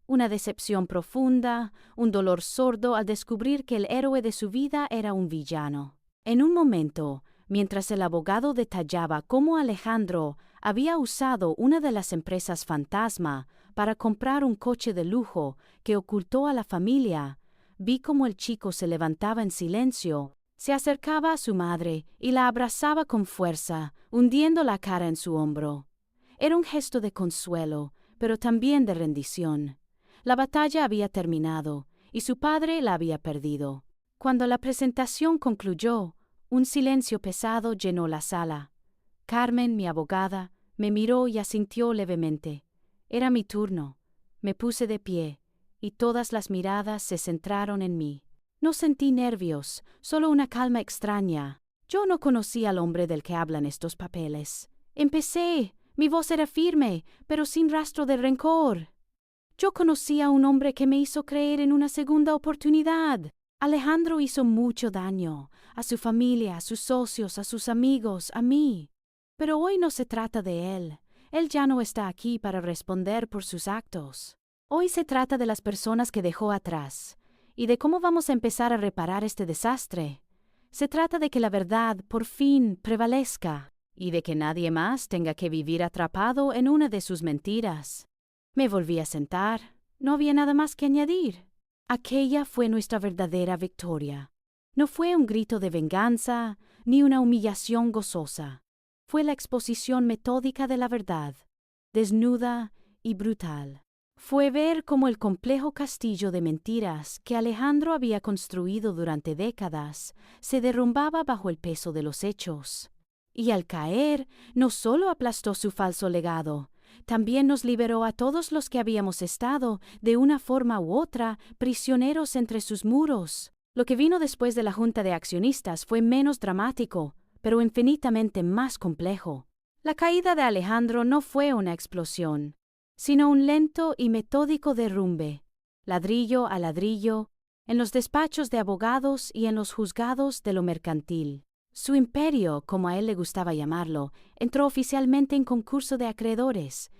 S1: Una decepción profunda, un dolor sordo al descubrir que el héroe de su vida era un villano. En un momento, mientras el abogado detallaba cómo Alejandro había usado una de las empresas fantasma para comprar un coche de lujo que ocultó a la familia, vi cómo el chico se levantaba en silencio, se acercaba a su madre y la abrazaba con fuerza, hundiendo la cara en su hombro. Era un gesto de consuelo, pero también de rendición. La batalla había terminado, y su padre la había perdido. Cuando la presentación concluyó, un silencio pesado llenó la sala. Carmen, mi abogada, me miró y asintió levemente. Era mi turno. Me puse de pie, y todas las miradas se centraron en mí. No sentí nervios, solo una calma extraña. Yo no conocía al hombre del que hablan estos papeles. Empecé. Mi voz era firme, pero sin rastro de rencor. Yo conocía a un hombre que me hizo creer en una segunda oportunidad. Alejandro hizo mucho daño, a su familia, a sus socios, a sus amigos, a mí. Pero hoy no se trata de él. Él ya no está aquí para responder por sus actos. Hoy se trata de las personas que dejó atrás, y de cómo vamos a empezar a reparar este desastre. Se trata de que la verdad, por fin, prevalezca, y de que nadie más tenga que vivir atrapado en una de sus mentiras. Me volví a sentar. No había nada más que añadir. Aquella fue nuestra verdadera victoria. No fue un grito de venganza, ni una humillación gozosa. Fue la exposición metódica de la verdad, desnuda y brutal. Fue ver cómo el complejo castillo de mentiras que Alejandro había construido durante décadas se derrumbaba bajo el peso de los hechos. Y al caer, no solo aplastó su falso legado, también nos liberó a todos los que habíamos estado, de una forma u otra, prisioneros entre sus muros. Lo que vino después de la junta de accionistas fue menos dramático, pero infinitamente más complejo. La caída de Alejandro no fue una explosión, sino un lento y metódico derrumbe, ladrillo a ladrillo, en los despachos de abogados y en los juzgados de lo mercantil. Su imperio, como a él le gustaba llamarlo, entró oficialmente en concurso de acreedores.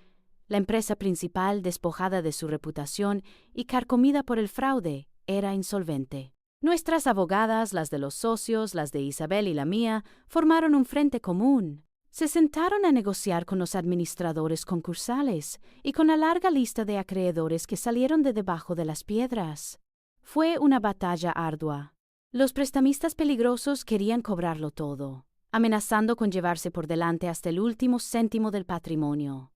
S1: La empresa principal, despojada de su reputación y carcomida por el fraude, era insolvente. Nuestras abogadas, las de los socios, las de Isabel y la mía, formaron un frente común. Se sentaron a negociar con los administradores concursales y con la larga lista de acreedores que salieron de debajo de las piedras. Fue una batalla ardua. Los prestamistas peligrosos querían cobrarlo todo, amenazando con llevarse por delante hasta el último céntimo del patrimonio.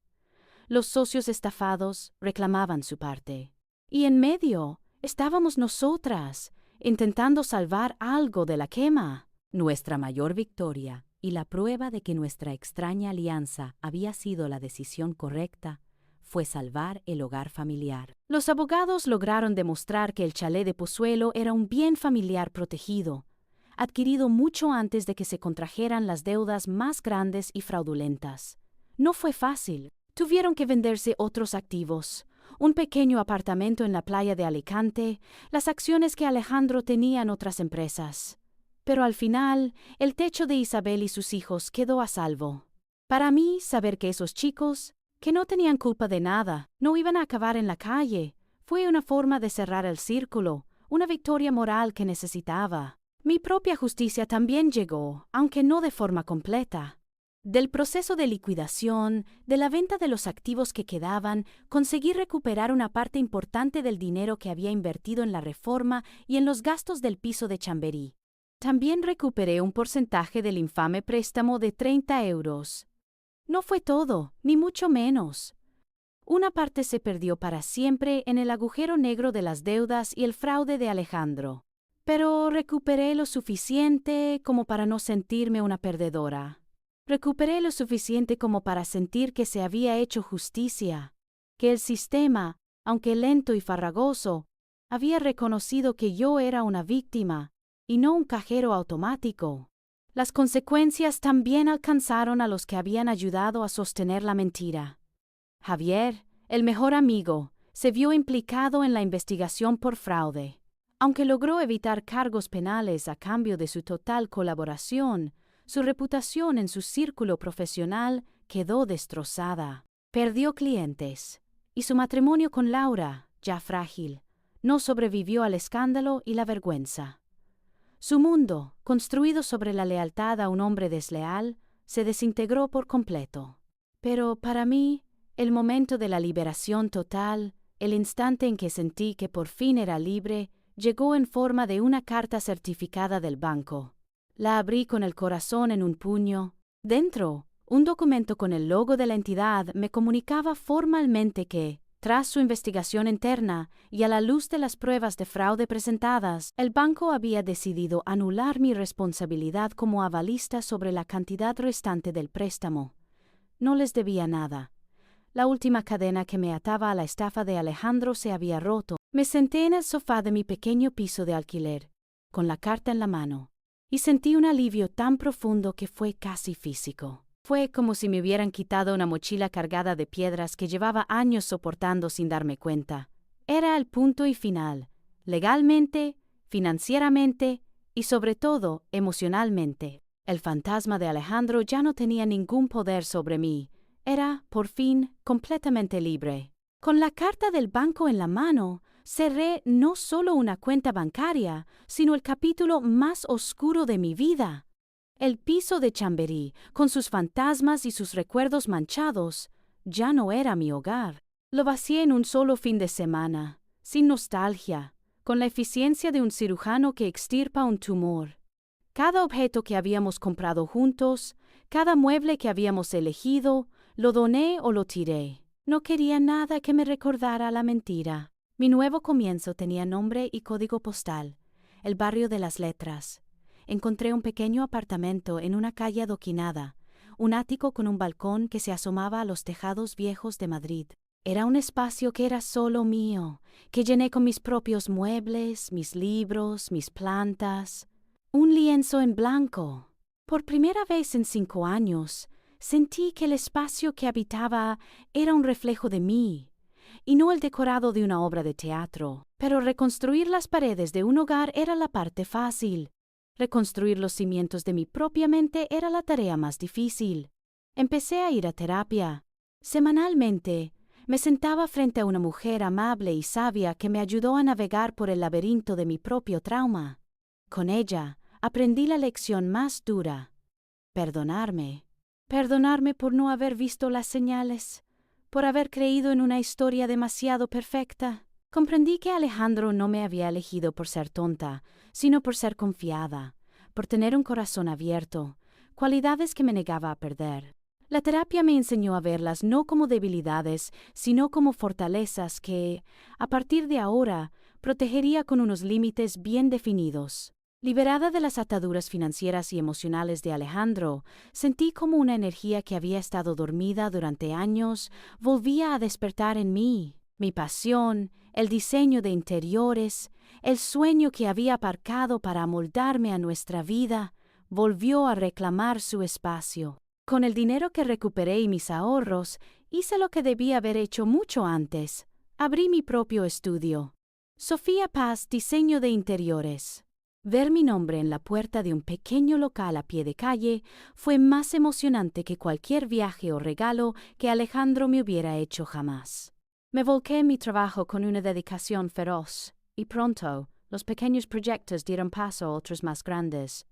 S1: Los socios estafados reclamaban su parte. Y en medio estábamos nosotras, intentando salvar algo de la quema. Nuestra mayor victoria y la prueba de que nuestra extraña alianza había sido la decisión correcta fue salvar el hogar familiar. Los abogados lograron demostrar que el chalet de Pozuelo era un bien familiar protegido, adquirido mucho antes de que se contrajeran las deudas más grandes y fraudulentas. No fue fácil. Tuvieron que venderse otros activos, un pequeño apartamento en la playa de Alicante, las acciones que Alejandro tenía en otras empresas. Pero al final, el techo de Isabel y sus hijos quedó a salvo. Para mí, saber que esos chicos, que no tenían culpa de nada, no iban a acabar en la calle, fue una forma de cerrar el círculo, una victoria moral que necesitaba. Mi propia justicia también llegó, aunque no de forma completa. Del proceso de liquidación, de la venta de los activos que quedaban, conseguí recuperar una parte importante del dinero que había invertido en la reforma y en los gastos del piso de Chamberí. También recuperé un porcentaje del infame préstamo de 30 euros. No fue todo, ni mucho menos. Una parte se perdió para siempre en el agujero negro de las deudas y el fraude de Alejandro. Pero recuperé lo suficiente como para no sentirme una perdedora. Recuperé lo suficiente como para sentir que se había hecho justicia, que el sistema, aunque lento y farragoso, había reconocido que yo era una víctima y no un cajero automático. Las consecuencias también alcanzaron a los que habían ayudado a sostener la mentira. Javier, el mejor amigo, se vio implicado en la investigación por fraude. Aunque logró evitar cargos penales a cambio de su total colaboración, su reputación en su círculo profesional quedó destrozada. Perdió clientes, y su matrimonio con Laura, ya frágil, no sobrevivió al escándalo y la vergüenza. Su mundo, construido sobre la lealtad a un hombre desleal, se desintegró por completo. Pero para mí, el momento de la liberación total, el instante en que sentí que por fin era libre, llegó en forma de una carta certificada del banco. La abrí con el corazón en un puño. Dentro, un documento con el logo de la entidad me comunicaba formalmente que, tras su investigación interna y a la luz de las pruebas de fraude presentadas, el banco había decidido anular mi responsabilidad como avalista sobre la cantidad restante del préstamo. No les debía nada. La última cadena que me ataba a la estafa de Alejandro se había roto. Me senté en el sofá de mi pequeño piso de alquiler, con la carta en la mano, y sentí un alivio tan profundo que fue casi físico. Fue como si me hubieran quitado una mochila cargada de piedras que llevaba años soportando sin darme cuenta. Era el punto y final, legalmente, financieramente y sobre todo emocionalmente. El fantasma de Alejandro ya no tenía ningún poder sobre mí. Era, por fin, completamente libre. Con la carta del banco en la mano, cerré no solo una cuenta bancaria, sino el capítulo más oscuro de mi vida. El piso de Chamberí, con sus fantasmas y sus recuerdos manchados, ya no era mi hogar. Lo vacié en un solo fin de semana, sin nostalgia, con la eficiencia de un cirujano que extirpa un tumor. Cada objeto que habíamos comprado juntos, cada mueble que habíamos elegido, lo doné o lo tiré. No quería nada que me recordara la mentira. Mi nuevo comienzo tenía nombre y código postal, el barrio de las letras. Encontré un pequeño apartamento en una calle adoquinada, un ático con un balcón que se asomaba a los tejados viejos de Madrid. Era un espacio que era solo mío, que llené con mis propios muebles, mis libros, mis plantas. Un lienzo en blanco. Por primera vez en 5 años, sentí que el espacio que habitaba era un reflejo de mí, y no el decorado de una obra de teatro. Pero reconstruir las paredes de un hogar era la parte fácil. Reconstruir los cimientos de mi propia mente era la tarea más difícil. Empecé a ir a terapia. Semanalmente, me sentaba frente a una mujer amable y sabia que me ayudó a navegar por el laberinto de mi propio trauma. Con ella, aprendí la lección más dura: perdonarme. Perdonarme por no haber visto las señales, por haber creído en una historia demasiado perfecta. Comprendí que Alejandro no me había elegido por ser tonta, sino por ser confiada, por tener un corazón abierto, cualidades que me negaba a perder. La terapia me enseñó a verlas no como debilidades, sino como fortalezas que, a partir de ahora, protegería con unos límites bien definidos. Liberada de las ataduras financieras y emocionales de Alejandro, sentí como una energía que había estado dormida durante años volvía a despertar en mí. Mi pasión, el diseño de interiores, el sueño que había aparcado para amoldarme a nuestra vida, volvió a reclamar su espacio. Con el dinero que recuperé y mis ahorros, hice lo que debía haber hecho mucho antes. Abrí mi propio estudio. Sofía Paz, Diseño de Interiores. Ver mi nombre en la puerta de un pequeño local a pie de calle fue más emocionante que cualquier viaje o regalo que Alejandro me hubiera hecho jamás. Me volqué en mi trabajo con una dedicación feroz, y pronto, los pequeños proyectos dieron paso a otros más grandes.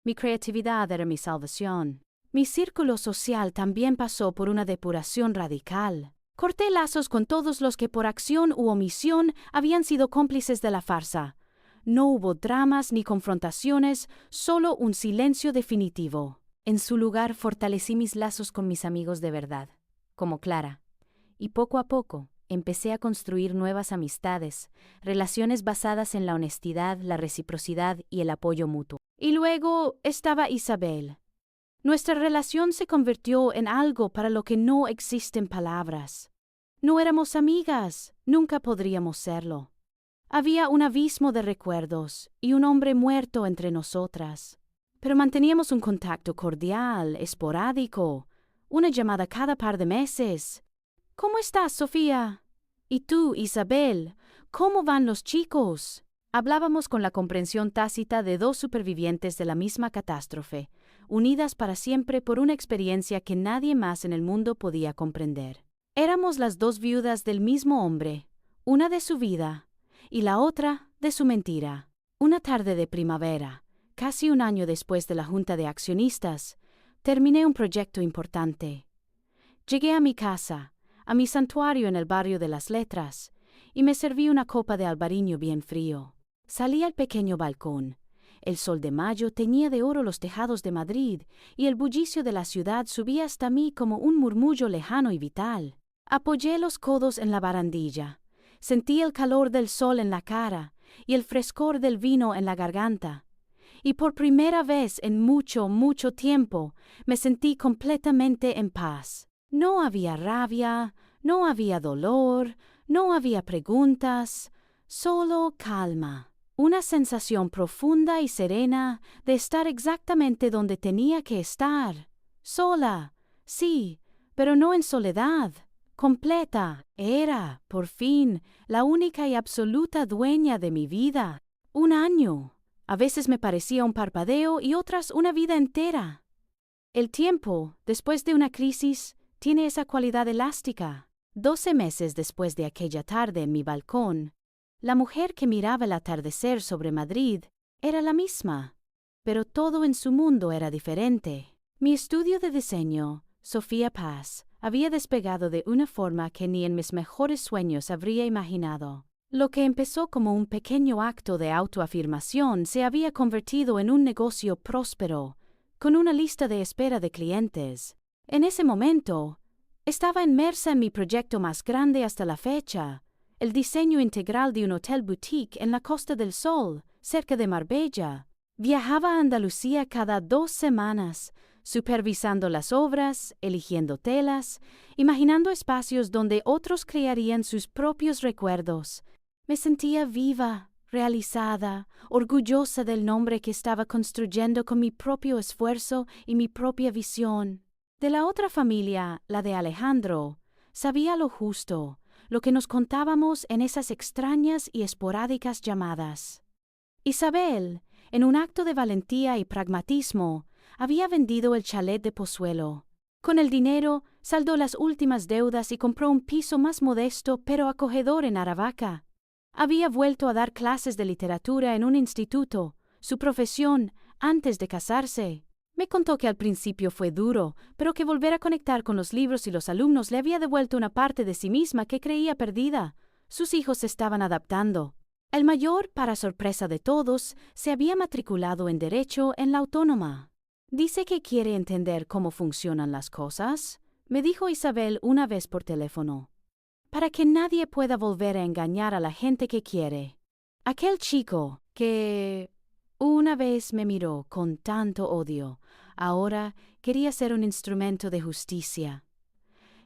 S1: Mi creatividad era mi salvación. Mi círculo social también pasó por una depuración radical. Corté lazos con todos los que por acción u omisión habían sido cómplices de la farsa. No hubo dramas ni confrontaciones, solo un silencio definitivo. En su lugar fortalecí mis lazos con mis amigos de verdad, como Clara. Y poco a poco empecé a construir nuevas amistades, relaciones basadas en la honestidad, la reciprocidad y el apoyo mutuo. Y luego estaba Isabel. Nuestra relación se convirtió en algo para lo que no existen palabras. No éramos amigas, nunca podríamos serlo. Había un abismo de recuerdos y un hombre muerto entre nosotras. Pero manteníamos un contacto cordial, esporádico, una llamada cada par de meses. ¿Cómo estás, Sofía? ¿Y tú, Isabel? ¿Cómo van los chicos? Hablábamos con la comprensión tácita de dos supervivientes de la misma catástrofe, unidas para siempre por una experiencia que nadie más en el mundo podía comprender. Éramos las dos viudas del mismo hombre, una de su vida y la otra de su mentira. Una tarde de primavera, casi un año después de la junta de accionistas, terminé un proyecto importante. Llegué a mi casa, a mi santuario en el barrio de las Letras, y me serví una copa de albariño bien frío. Salí al pequeño balcón. El sol de mayo teñía de oro los tejados de Madrid, y el bullicio de la ciudad subía hasta mí como un murmullo lejano y vital. Apoyé los codos en la barandilla. Sentí el calor del sol en la cara y el frescor del vino en la garganta. Y por primera vez en mucho, mucho tiempo, me sentí completamente en paz. No había rabia, no había dolor, no había preguntas, solo calma. Una sensación profunda y serena de estar exactamente donde tenía que estar. Sola, sí, pero no en soledad. Completa, era, por fin, la única y absoluta dueña de mi vida. Un año. A veces me parecía un parpadeo y otras una vida entera. El tiempo, después de una crisis, tiene esa cualidad elástica. 12 meses después de aquella tarde en mi balcón, la mujer que miraba el atardecer sobre Madrid era la misma, pero todo en su mundo era diferente. Mi estudio de diseño, Sofía Paz, había despegado de una forma que ni en mis mejores sueños habría imaginado. Lo que empezó como un pequeño acto de autoafirmación se había convertido en un negocio próspero, con una lista de espera de clientes. En ese momento, estaba inmersa en mi proyecto más grande hasta la fecha, el diseño integral de un hotel boutique en la Costa del Sol, cerca de Marbella. Viajaba a Andalucía cada 2 semanas, supervisando las obras, eligiendo telas, imaginando espacios donde otros crearían sus propios recuerdos. Me sentía viva, realizada, orgullosa del nombre que estaba construyendo con mi propio esfuerzo y mi propia visión. De la otra familia, la de Alejandro, sabía lo justo, lo que nos contábamos en esas extrañas y esporádicas llamadas. Isabel, en un acto de valentía y pragmatismo, había vendido el chalet de Pozuelo. Con el dinero, saldó las últimas deudas y compró un piso más modesto pero acogedor en Aravaca. Había vuelto a dar clases de literatura en un instituto, su profesión, antes de casarse. Me contó que al principio fue duro, pero que volver a conectar con los libros y los alumnos le había devuelto una parte de sí misma que creía perdida. Sus hijos se estaban adaptando. El mayor, para sorpresa de todos, se había matriculado en Derecho en la Autónoma. «Dice que quiere entender cómo funcionan las cosas», me dijo Isabel una vez por teléfono, «para que nadie pueda volver a engañar a la gente que quiere». Aquel chico que una vez me miró con tanto odio, ahora quería ser un instrumento de justicia.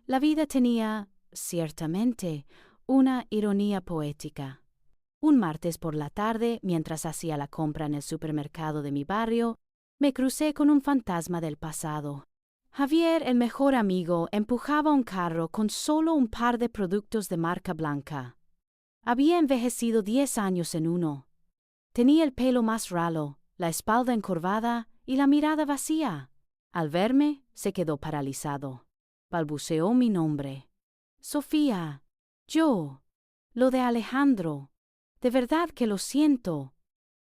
S1: La vida tenía, ciertamente, una ironía poética. Un martes por la tarde, mientras hacía la compra en el supermercado de mi barrio, me crucé con un fantasma del pasado. Javier, el mejor amigo, empujaba un carro con solo un par de productos de marca blanca. Había envejecido 10 años en uno. Tenía el pelo más ralo, la espalda encorvada y la mirada vacía. Al verme, se quedó paralizado. Balbuceó mi nombre. «Sofía, yo, lo de Alejandro. De verdad que lo siento.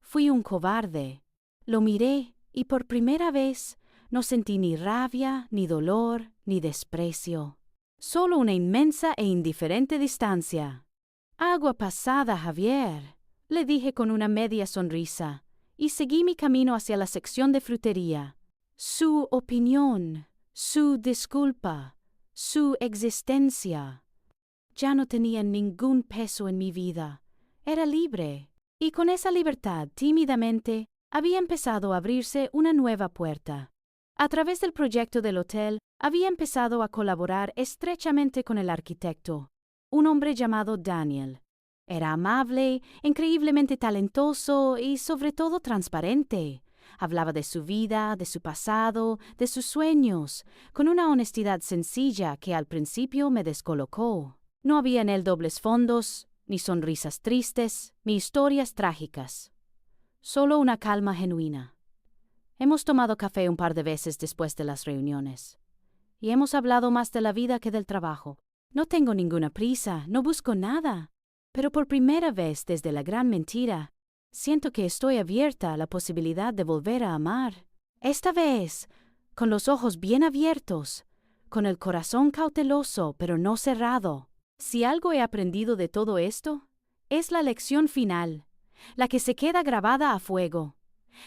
S1: Fui un cobarde». Lo miré y por primera vez no sentí ni rabia, ni dolor, ni desprecio. Solo una inmensa e indiferente distancia. «Agua pasada, Javier», le dije con una media sonrisa, y seguí mi camino hacia la sección de frutería. Su opinión, su disculpa, su existencia. Ya no tenía ningún peso en mi vida. Era libre. Y con esa libertad, tímidamente, había empezado a abrirse una nueva puerta. A través del proyecto del hotel, había empezado a colaborar estrechamente con el arquitecto, un hombre llamado Daniel. Era amable, increíblemente talentoso y sobre todo transparente. Hablaba de su vida, de su pasado, de sus sueños, con una honestidad sencilla que al principio me descolocó. No había en él dobles fondos, ni sonrisas tristes, ni historias trágicas. Solo una calma genuina. Hemos tomado café un par de veces después de las reuniones. Y hemos hablado más de la vida que del trabajo. No tengo ninguna prisa, no busco nada. Pero por primera vez desde la gran mentira, siento que estoy abierta a la posibilidad de volver a amar. Esta vez, con los ojos bien abiertos, con el corazón cauteloso pero no cerrado. Si algo he aprendido de todo esto, es la lección final, la que se queda grabada a fuego.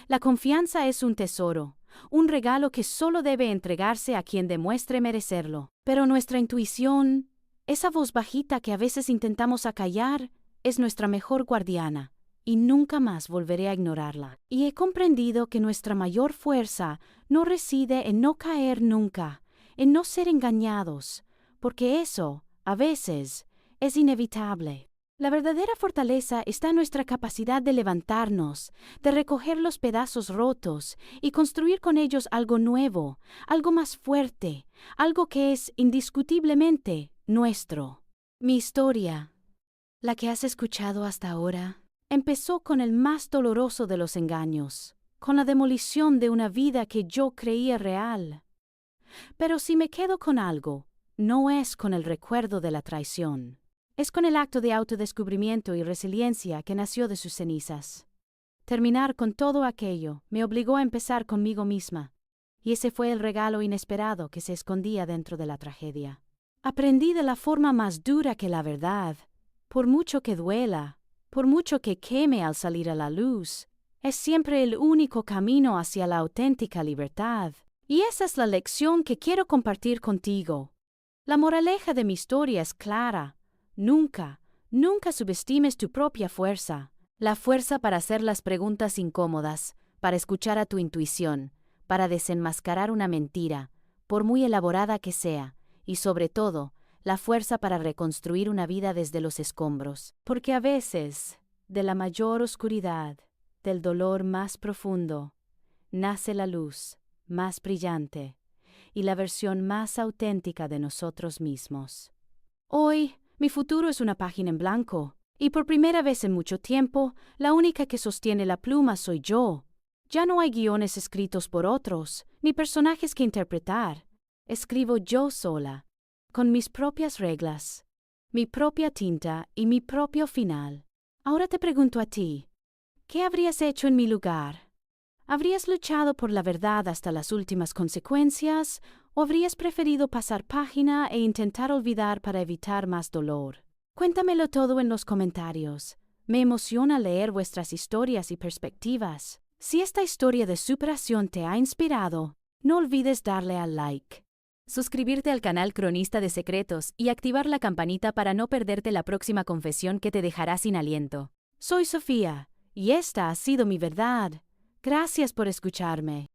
S1: La confianza es un tesoro, un regalo que solo debe entregarse a quien demuestre merecerlo. Pero nuestra intuición, esa voz bajita que a veces intentamos acallar, es nuestra mejor guardiana, y nunca más volveré a ignorarla. Y he comprendido que nuestra mayor fuerza no reside en no caer nunca, en no ser engañados, porque eso, a veces, es inevitable. La verdadera fortaleza está en nuestra capacidad de levantarnos, de recoger los pedazos rotos y construir con ellos algo nuevo, algo más fuerte, algo que es indiscutiblemente nuestro. Mi historia, la que has escuchado hasta ahora, empezó con el más doloroso de los engaños, con la demolición de una vida que yo creía real. Pero si me quedo con algo, no es con el recuerdo de la traición. Es con el acto de autodescubrimiento y resiliencia que nació de sus cenizas. Terminar con todo aquello me obligó a empezar conmigo misma, y ese fue el regalo inesperado que se escondía dentro de la tragedia. Aprendí de la forma más dura que la verdad, por mucho que duela, por mucho que queme al salir a la luz, es siempre el único camino hacia la auténtica libertad. Y esa es la lección que quiero compartir contigo. La moraleja de mi historia es clara. Nunca, nunca subestimes tu propia fuerza. La fuerza para hacer las preguntas incómodas, para escuchar a tu intuición, para desenmascarar una mentira, por muy elaborada que sea, y sobre todo, la fuerza para reconstruir una vida desde los escombros. Porque a veces, de la mayor oscuridad, del dolor más profundo, nace la luz más brillante y la versión más auténtica de nosotros mismos. Hoy, mi futuro es una página en blanco, Y por primera vez en mucho tiempo, la única que sostiene la pluma soy yo. Ya no hay guiones escritos por otros, ni personajes que interpretar. Escribo yo sola, con mis propias reglas, mi propia tinta y mi propio final. Ahora te pregunto a ti, ¿qué habrías hecho en mi lugar? ¿Habrías luchado por la verdad hasta las últimas consecuencias o habrías preferido pasar página e intentar olvidar para evitar más dolor? Cuéntamelo todo en los comentarios. Me emociona leer vuestras historias y perspectivas. Si esta historia de superación te ha inspirado, no olvides darle al like, suscribirte al canal Cronista de Secretos y activar la campanita para no perderte la próxima confesión que te dejará sin aliento. Soy Sofía, y esta ha sido mi verdad. Gracias por escucharme.